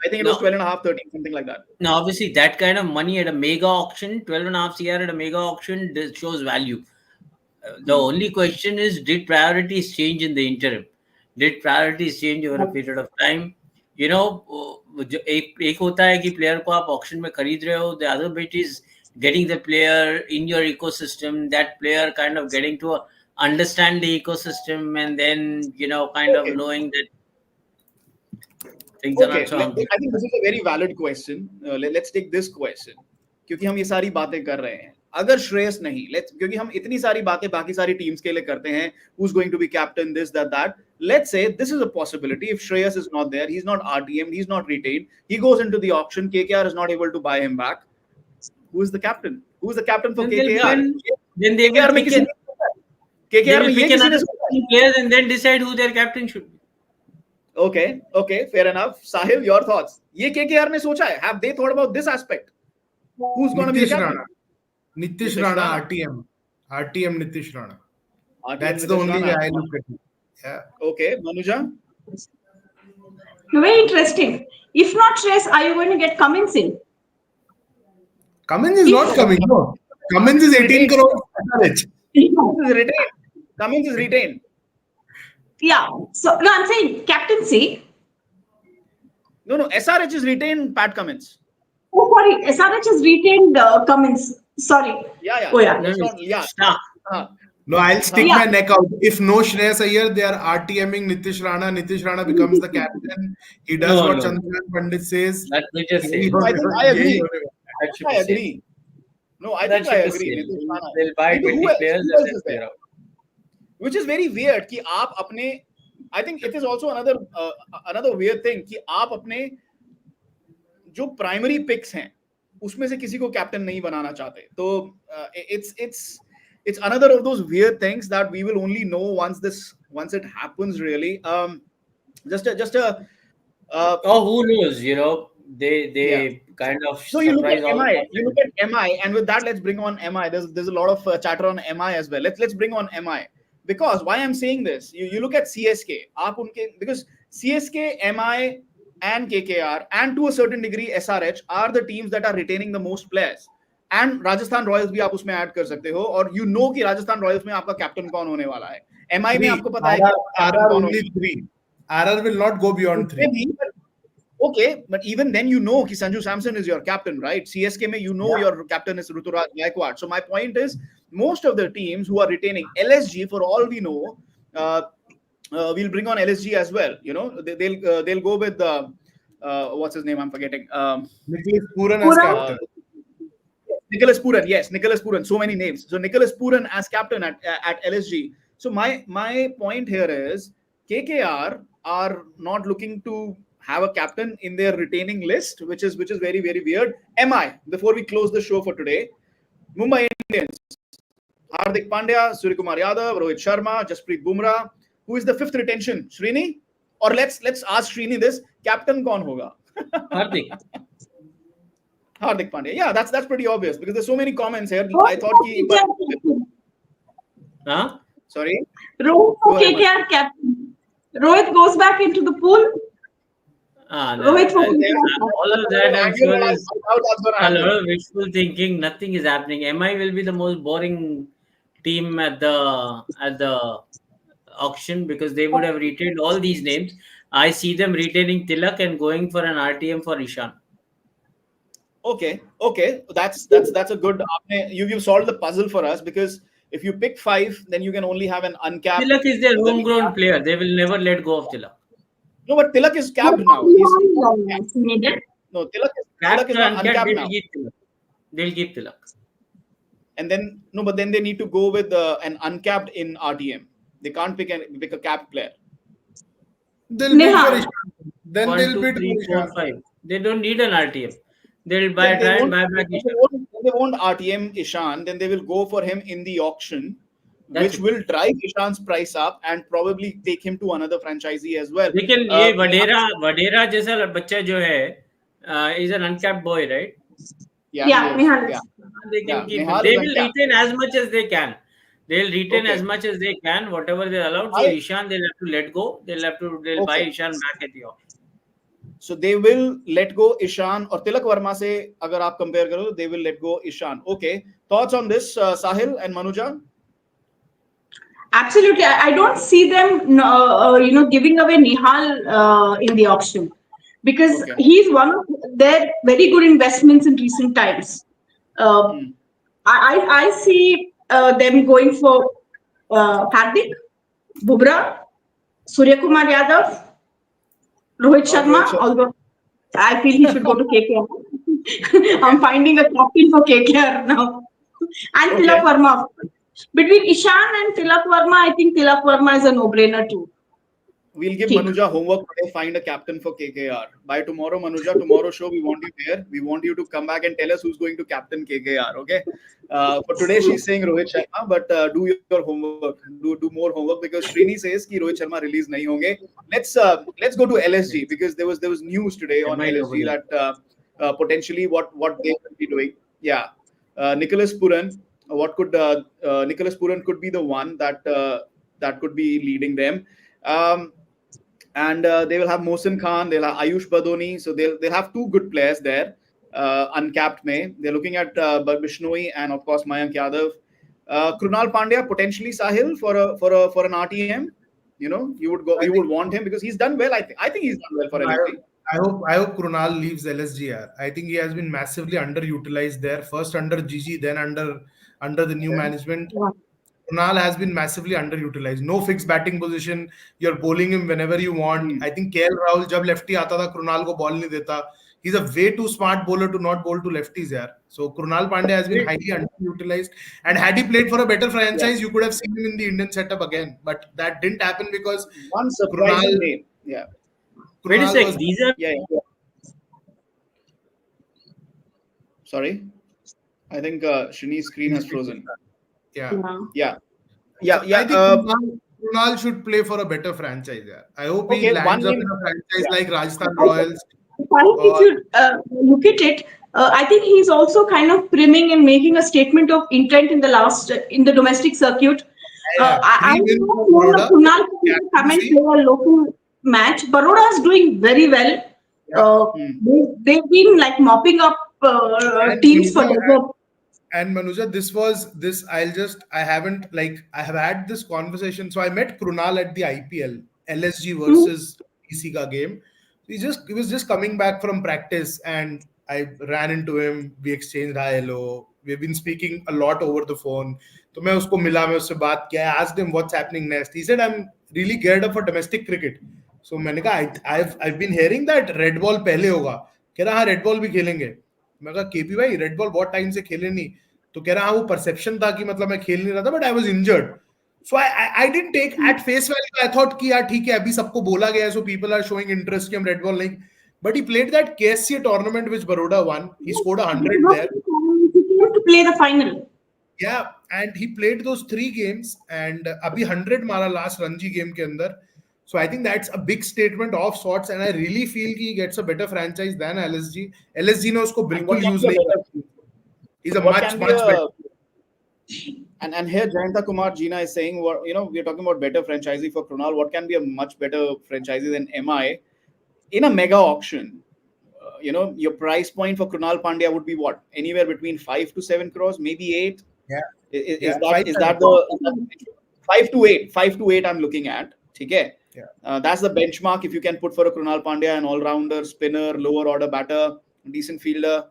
I think it was 12.5, 13, something like that. Now, obviously, that kind of money at a mega auction, 12.5 CR at a mega auction, this shows value. The only question is, did priorities change in the interim? Did priorities change over a period of time? एक होता है कि player को आप auction में खरीद रहे हो, the other bit is getting the player in your ecosystem, that player kind of getting to understand the ecosystem, and then kind of knowing that things are not so hungry. I think this is a very valid question. Let's take this question, क्योंकि हम ये सारी बातें कर रहे हैं. अगर श्रेयस नहीं, क्योंकि हम इतनी सारी बातें बाकी सारी टीम्स के लिए करते हैं, who's going to be captain, this, that. Let's say this is a possibility. If Shreyas is not there, he's not RTM, he's not retained, he goes into the auction, KKR is not able to buy him back. Who is the captain? Who is the captain for KKR? Then they will pick KKR players and then decide who their captain should be. Okay, fair enough. Sahil, your thoughts? ये KKR ने सोचा है? Have they thought about this aspect? Who's going to be the captain? Nitish Rana, RTM Nitish Rana. That's the only way I look at it. Yeah. Okay, Manuja? Very interesting. If not Shreyas, are you going to get Cummins in? Cummins is not coming. No. Cummins is 18 crores. Cummins is retained. Yeah. So, no, I'm saying captaincy. No, SRH is retained Pat Cummins. Oh, sorry. SRH has retained Cummins. Sorry. Yeah. Oh, yeah. No, I'll stick my neck out. If no Shreyas Iyer, they are RTMing Nitish Rana. Nitish Rana becomes the captain. He does what Chandrakant Pandit says. That we just say. I agree. I agree. No, I think I agree. They'll buy 20 players and then clear out. Which is very weird कि आप अपने, I think it is also another weird thing कि आप अपने जो primary picks हैं उसमें से किसी को captain नहीं बनाना चाहते. तो it's another of those weird things that we will only know once it happens, really. Just a who knows, they kind of. So you look at MI, and with that, let's bring on MI. There's a lot of chatter on MI as well. Let's bring on MI, because why I'm saying this, you look at CSK, because CSK, MI, and KKR, and to a certain degree SRH are the teams that are retaining the most players. And Rajasthan Royals भी आप उसमें add कर सकते हो, और you know कि Rajasthan Royals में आपका कैप्टन कौन होने वाला है. MI में आपको पता है RR only 3. RR will not go beyond 3. Okay, but even then you know कि Sanju Samson is your captain, right? CSK में your captain is Ruturaj Gaikwad. So my point is, most of the teams who are retaining LSG, for all we know, we'll bring on LSG as well. They'll go with what's his name? I'm forgetting. Nicholas Pooran as captain. Nicholas Pooran, yes, Nicholas Pooran. So many names. So Nicholas Pooran as captain at LSG. So my point here is KKR are not looking to have a captain in their retaining list, which is very, very weird. MI, before we close the show for today, Mumbai Indians, Hardik Pandya, Suryakumar Yadav, Rohit Sharma, Jasprit Bumrah. Who is the fifth retention? Srini? Or let's ask Srini this: captain kaun hoga? Hardik Pandya. Yeah, that's pretty obvious, because there's so many comments here. I thought Sorry? Rohit for KKR captain. Rohit goes back into the pool. Rohit for all of that, I'm sure, is a lot of wishful thinking. Nothing is happening. MI will be the most boring team at the auction, because they would have retained all these names. I see them retaining Tilak and going for an RTM for Ishan. Okay, that's a good. You've solved the puzzle for us, because if you pick 5, then you can only have an uncapped. Tilak is their homegrown player. They will never let go of Tilak. No, but Tilak is capped now. No, Tilak is not uncapped now. They'll give Tilak. And then but then they need to go with an uncapped in RTM. They can't pick a capped player. They'll bid for Ishan. Then 1, they'll 2, bid 3, for 4, Ishan. 5. They don't need an RTM. They'll Then try and buy back Ishan. They won't RTM Ishan, then they will go for him in the auction, which will drive Ishan's price up and probably take him to another franchisee as well. लेकिन ये वडेरा जैसा बच्चा जो है is an uncapped boy, right? Yeah, Nihal. Yeah. They can keep Nihal him. They is will uncapped. retain as much as they can. They'll retain Okay. as much as they can, whatever they're allowed. So Ishan, they'll have to let go. They'll buy Ishan back at the auction. So they will let go Ishan or Tilak Verma se agar aap compare karo, they will let go Ishan. Okay. Thoughts on this, Sahil and Manuja? Absolutely. I don't see them, giving away Nihal in the auction, because he's one of their very good investments in recent times. I see them going for Hardik, Bumrah, Surya Kumar Yadav, Rohit Sharma, although I feel he should go to KKR. I'm finding a captain for KKR now. And Tilak Verma. Between Ishan and Tilak Verma, I think Tilak Verma is a no-brainer too. We'll give Manuja homework today, find a captain for KKR. By tomorrow, Manuja, tomorrow's show, we want you there. We want you to come back and tell us who's going to captain KKR, okay? For today, she's saying Rohit Sharma, but do your homework. Do more homework, because Srini says that Rohit Sharma release nahi honge. Let's go to LSG, because there was news today on LSG that potentially what they could be doing. Yeah. Nicholas Puran, Nicholas Puran could be the one that could be leading them. And they will have Mohsin Khan, they'll have Ayush Badoni, so they'll have two good players there, uncapped May. They're looking at Bishnoi and of course Mayank Yadav. Krunal Pandya potentially, Sahil, for an RTM. You would want him because he's done well. I think he's done well for LSG. I hope Krunal leaves LSG. I think he has been massively underutilized there. First under GG, then under the new management. Krunal has been massively underutilized. No fixed batting position. You're bowling him whenever you want. I think KL Rahul, jab lefty aata tha, Krunal ko ball nahi deta. He's a way too smart bowler to not bowl to lefties here. So Krunal Pandya has been highly underutilized. And had he played for a better franchise, you could have seen him in the Indian setup again. But that didn't happen because one surprising name. Yeah. Wait a sec. These are Sorry, I think Shini's screen has frozen. Yeah. I think Krunal should play for a better franchise. I hope he lands up in a franchise like Rajasthan Royals. If you look at it, I think he's also kind of priming and making a statement of intent in the domestic circuit. I don't know Krunal can come and play a local match. Baroda is doing very well. They've been like mopping up teams for the. And Manuja, I have had this conversation. So I met Krunal at the IPL, LSG versus PC ka game. He was just coming back from practice and I ran into him. We exchanged hi, hello. We've been speaking a lot over the phone. So I usko mila, main usse baat kiya. I asked him what's happening next. He said, I'm really geared up for domestic cricket. So मैंने कहा, I've been hearing that red ball पहले होगा. कह रहा हाँ red ball भी खेलेंगे. मैं कहा केपी भाई red ball बहुत टाइम से खेले नहीं. तो कह रहा हाँ वो perception था कि मतलब मैं खेल नहीं रहा था, but I was injured. So I didn't take at face value. I thought कि यार ठीक है अभी सबको बोला गया है, so people are showing interest कि हम red ball नहीं. But he played that KSC tournament which Baroda won. He scored 100 there. To play the final. Yeah, and he played those 3 games and abhi 100 mara last Ranji game ke andar. So I think that's a big statement of sorts, and I really feel he gets a better franchise than LSG. LSG ne usko bilkul use nahi kiya. He's a much better. And here Jayanta Kumar Jeena is saying, we're talking about better franchisee for Krunal. What can be a much better franchisee than MI in a mega auction? Your price point for Krunal Pandya would be what? Anywhere between 5 to 7 crores, maybe 8. Yeah. Is that the 5 to 8? 5 to 8 I'm looking at. Okay. Yeah. That's the benchmark if you can put for a Krunal Pandya, an all-rounder, spinner, lower order batter, decent fielder.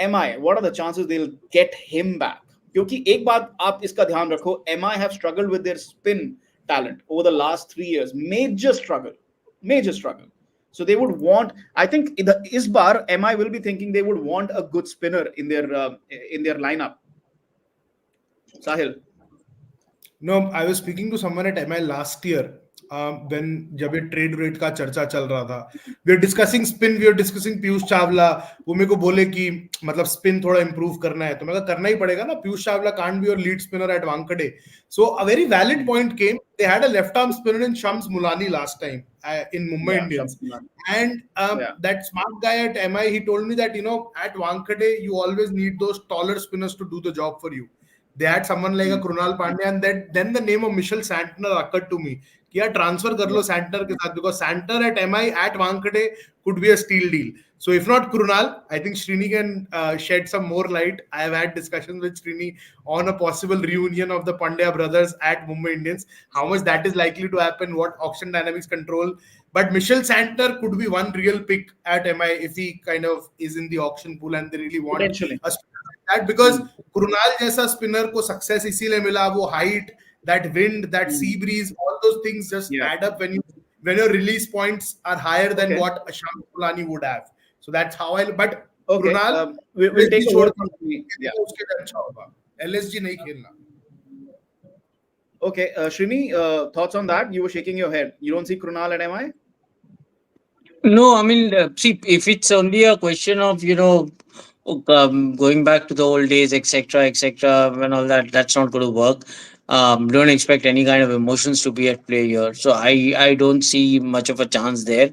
MI, what are the chances they'll get him back? क्योंकि एक बात आप इसका ध्यान रखो, MI have struggled with their spin talent over the last 3 years. Major struggle. major struggle. So they would want, I think, this bar MI will be thinking they would want a good spinner in their lineup. Sahil. No, I was speaking to someone at MI last year when जब ये trade rate का चर्चा चल रहा था. We are discussing spin, we are discussing Piyush Chawla. वो मेरे को बोले कि मतलब spin थोड़ा improve करना है. तो मैं कहा करना ही पड़ेगा ना. Piyush Chawla can't be your lead spinner at Wankhede. So a very valid point came. They had a left arm spinner in Shams Mulani last time in Mumbai Indians. And that smart guy at MI, he told me that, at Wankhede, you always need those taller spinners to do the job for you. They had someone like a Krunal Pandya, and then the name of Michel Santner occurred to me. Kiya transfer kar lo Santner ke saath, because Santner at MI at Wankhede could be a steal deal. So if not Krunal, I think Srini can shed some more light. I have had discussions with Srini on a possible reunion of the Pandya brothers at Mumbai Indians. How much that is likely to happen, what auction dynamics control. But Michel Santner could be one real pick at MI if he kind of is in the auction pool and they really want a spinner like that. Because Krunal jaisa spinner ko success isliye mila, wo height, that wind, that sea breeze, all those things just add up when your release points are higher than what a Shams Mulani would have. So that's how but Krunal we'll take over from me. LSG nahi khelna. Okay, Srini, thoughts on that? You were shaking your head. You don't see Krunal at MI? No, I mean, see, if it's only a question of, going back to the old days, etc., and all that, that's not going to work. Don't expect any kind of emotions to be at play here. So I don't see much of a chance there.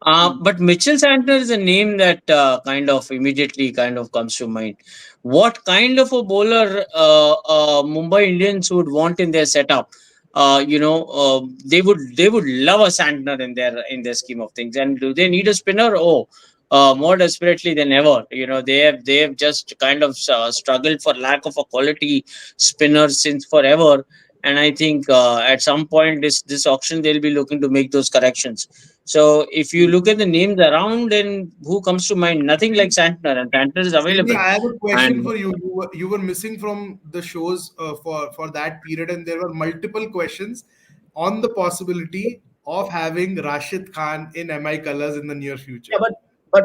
But Mitchell Santner is a name that kind of immediately kind of comes to mind. What kind of a bowler Mumbai Indians would want in their setup? They would love a Santner in their scheme of things. And do they need a spinner? Oh, more desperately than ever. They have just kind of struggled for lack of a quality spinner since forever. And I think at some point this auction they'll be looking to make those corrections. So if you look at the names around, then who comes to mind? Nothing like Santner, and Santner is available. I have a question for you. You were missing from the shows for that period, and there were multiple questions on the possibility of having Rashid Khan in MI colours in the near future. Yeah, but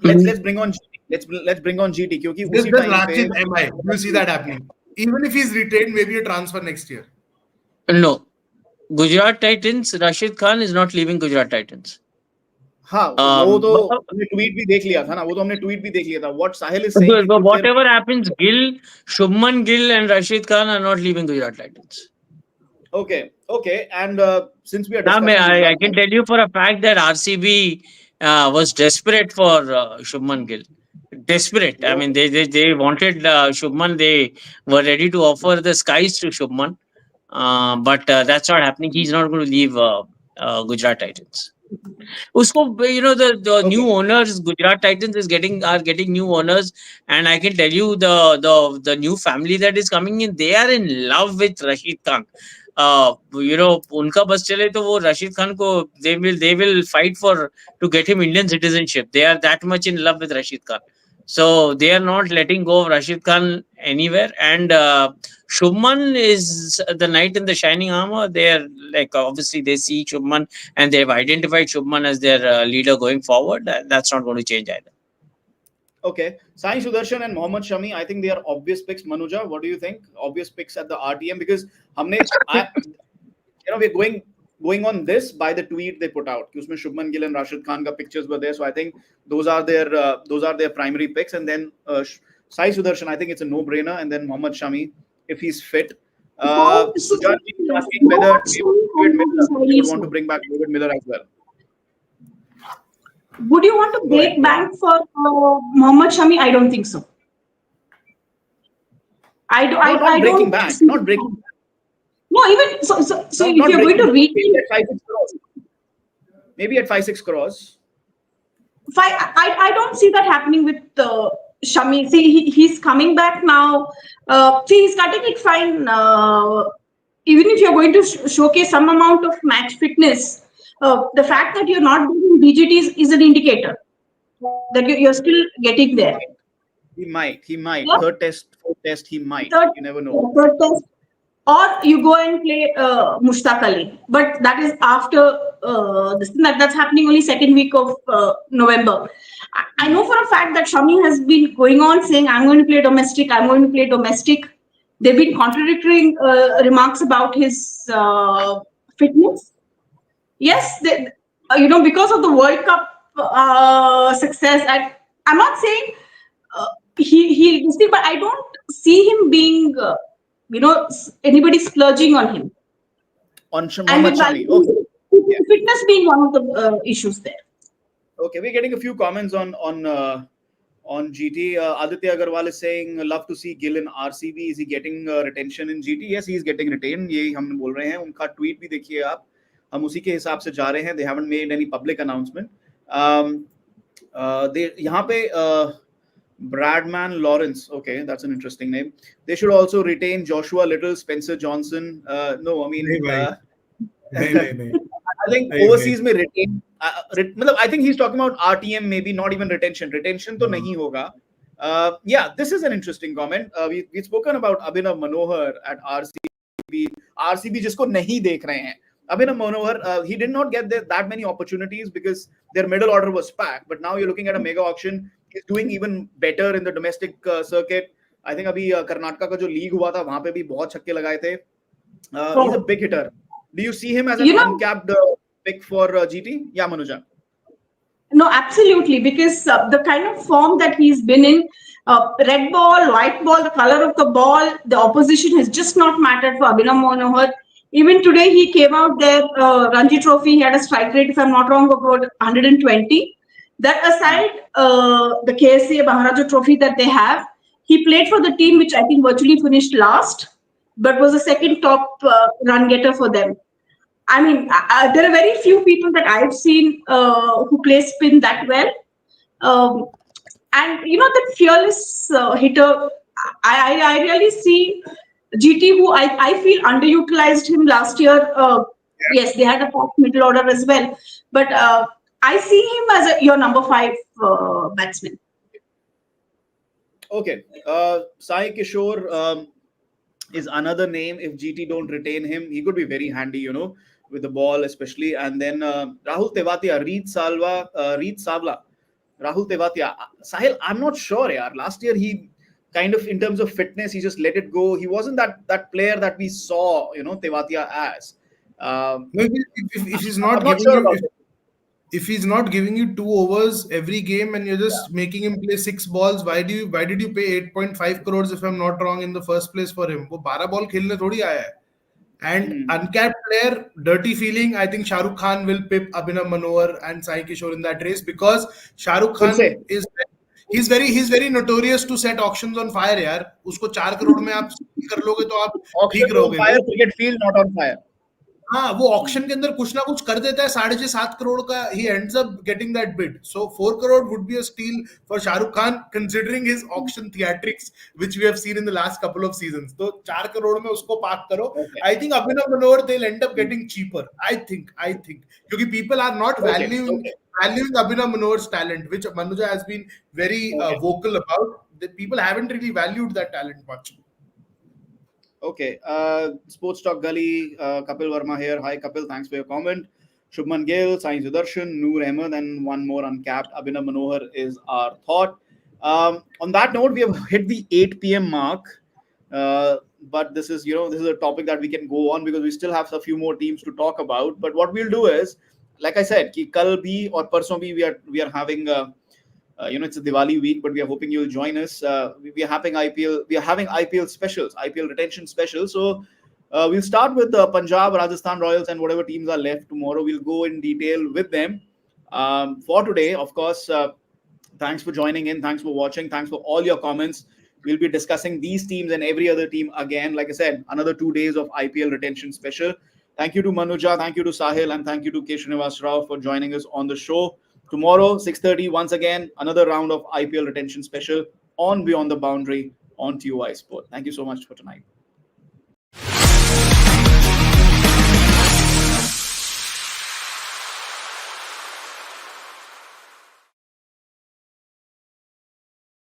let's bring on GT. Let's bring on GT. Kyunki usi time Rashid MI. You see that happening? Even if he's retained, maybe a transfer next year. No. Gujarat Titans, Rashid Khan is not leaving Gujarat Titans. हाँ वो तो हमने tweet भी देख लिया था ना, what Sahil is saying, but whatever happens, Shubman Gill and Rashid Khan are not leaving Gujarat Titans. Okay, and since we are discussing I can tell you for a fact that RCB was desperate for Shubman Gill. Desperate. I mean, they wanted Shubman. They were ready to offer the skies to Shubman. But that's not happening. He's not going to leave Gujarat Titans. Usko, the new owners, Gujarat Titans are getting new owners, and I can tell you the new family that is coming in, they are in love with Rashid Khan. Unka bas chale to wo Rashid Khan ko they will fight to get him Indian citizenship. They are that much in love with Rashid Khan. So they are not letting go of Rashid Khan anywhere. And Shubman is the knight in the shining armor. They are obviously they see Shubman and they have identified Shubman as their leader going forward. That's not going to change either. Okay, Sai Sudarshan and Mohammad Shami, I think they are obvious picks. Manuja, what do you think? Obvious picks at the RTM, because we're going on this by the tweet they put out. Usme Shubman Gill and Rashid Khan ka pictures were there, so I think those are their primary picks. And then Sai Sudarshan, I think it's a no-brainer. And then Mohammad Shami, if he's fit. Sujarji is asking whether you want to bring back David Miller as well. Would you want to break bank for Mohammad Shami? I don't think so. Not breaking bank. No, even so if you're going to read maybe at 5-6 crores. I don't see that happening with Shami. See, he's coming back now. He's cutting it fine. Even if you're going to showcase some amount of match fitness, the fact that you're not doing DGTs is an indicator that you're still getting there. He might. Yeah. Third test, fourth test, he might. You never know. Third test. Or you go and play Mushtaq Ali. But that is after this thing that's happening only second week of November. I know for a fact that Shami has been going on saying, I'm going to play domestic, I'm going to play domestic. They've been contradictory remarks about his fitness. Yes, because of the World Cup success, I'm not saying he but I don't see him being, anybody splurging on him. On And Mohammad with Shami. Okay. fitness being one of the issues there. Okay, we're getting a few comments on GT. Aditya Agarwal is saying, love to see Gill in RCB. Is he getting retention in GT? Yes, he is getting retained. यही हम बोल रहे हैं. उनका tweet भी देखिए आप. हम उसी के हिसाब से जा रहे हैं. They haven't made any public announcement. यहाँ पे Bradman Lawrence. Okay, that's an interesting name. They should also retain Joshua Little, Spencer Johnson. No, I mean, I think overseas may retain. I think he's talking about RTM, maybe not even retention. Retention to nahi hoga. Yeah, this is an interesting comment. We've spoken about Abhinav Manohar at RCB. RCB jisko nahi dekh rahe hain. Abhinav Manohar, he did not get that many opportunities because their middle order was packed. But now you're looking at a mega auction. He's doing even better in the domestic circuit. I think अभी कर्नाटका का जो league हुआ था वहां पे भी बहुत छक्के लगाए थे. He's a big hitter. Do you see him as an uncapped pick for GT? Yeah, Manuja. No, absolutely, because the kind of form that he's been in, red ball, white ball, the color of the ball, the opposition has just not mattered for Abhinav Manohar. Even today, he came out there, Ranji Trophy, he had a strike rate, if I'm not wrong, of about 120. That aside, the KSA Maharaja Trophy that they have, he played for the team which I think virtually finished last, but was the second top run getter for them. I mean, there are very few people that I've seen who play spin that well. And, that fearless hitter, I really see GT, who I feel underutilized him last year. Yes, they had a top middle order as well. But I see him as your number 5 batsman. Okay. Sai Kishore is another name. If GT don't retain him, he could be very handy, with the ball especially. And then Rahul Tewatia, Reed Savla, Rahul Tewatia. Sahil, I'm not sure, yaar. Last year he kind of, in terms of fitness, he just let it go. He wasn't that player that we saw, Tewatia as. If he's not giving you, if he's not giving you 2 overs every game and you're just making him play 6 balls, why did you pay 8.5 crores if I'm not wrong in the first place for him? वो 12 ball खेलने थोड़ी आया है. And uncapped player, dirty feeling. I think Shah Rukh Khan will pip Abhinav Manohar and Sai Kishore in that race because Shah Rukh Khan is he's very notorious to set auctions on fire. यार उसको 4 करोड़ में आप कर लोगे तो आप ठीक रहोगे. Fire cricket field not on fire. हाँ, वो ऑक्शन के अंदर कुछ ना कुछ कर देता है. 6.5-7 करोड़ का he ends up getting that bid. So 4 crore would be a steal for Shah Rukh Khan considering his auction theatrics which we have seen in the last couple of seasons. तो 4 करोड़ में उसको पार्क करो. I think Abhinav Manohar they'll end up getting cheaper. I think क्योंकि people are not valuing Abhinav Manohar's talent, which Manuja has been very vocal about. The people haven't really valued that talent much. Okay. Sports Talk Gully, Kapil Verma here. Hi, Kapil. Thanks for your comment. Shubman Gill, Sai Sudarshan, Noor Ahmed, and one more uncapped. Abhinav Manohar is our thought. On that note, we have hit the 8 p.m. mark. But this is a topic that we can go on because we still have a few more teams to talk about. But what we'll do is, like I said, ki kal bhi or parson bhi we are having it's a Diwali week, but we are hoping you'll join us. We are having IPL specials, IPL retention specials. So we'll start with Punjab, Rajasthan Royals, and whatever teams are left tomorrow. We'll go in detail with them. For today, of course, thanks for joining in. Thanks for watching. Thanks for all your comments. We'll be discussing these teams and every other team again. Like I said, another 2 days of IPL retention special. Thank you to Manuja, thank you to Sahil, and thank you to K. Srinivas Rao for joining us on the show. Tomorrow, 6:30, once again, another round of IPL retention special on Beyond the Boundary on TUI Sport. Thank you so much for tonight.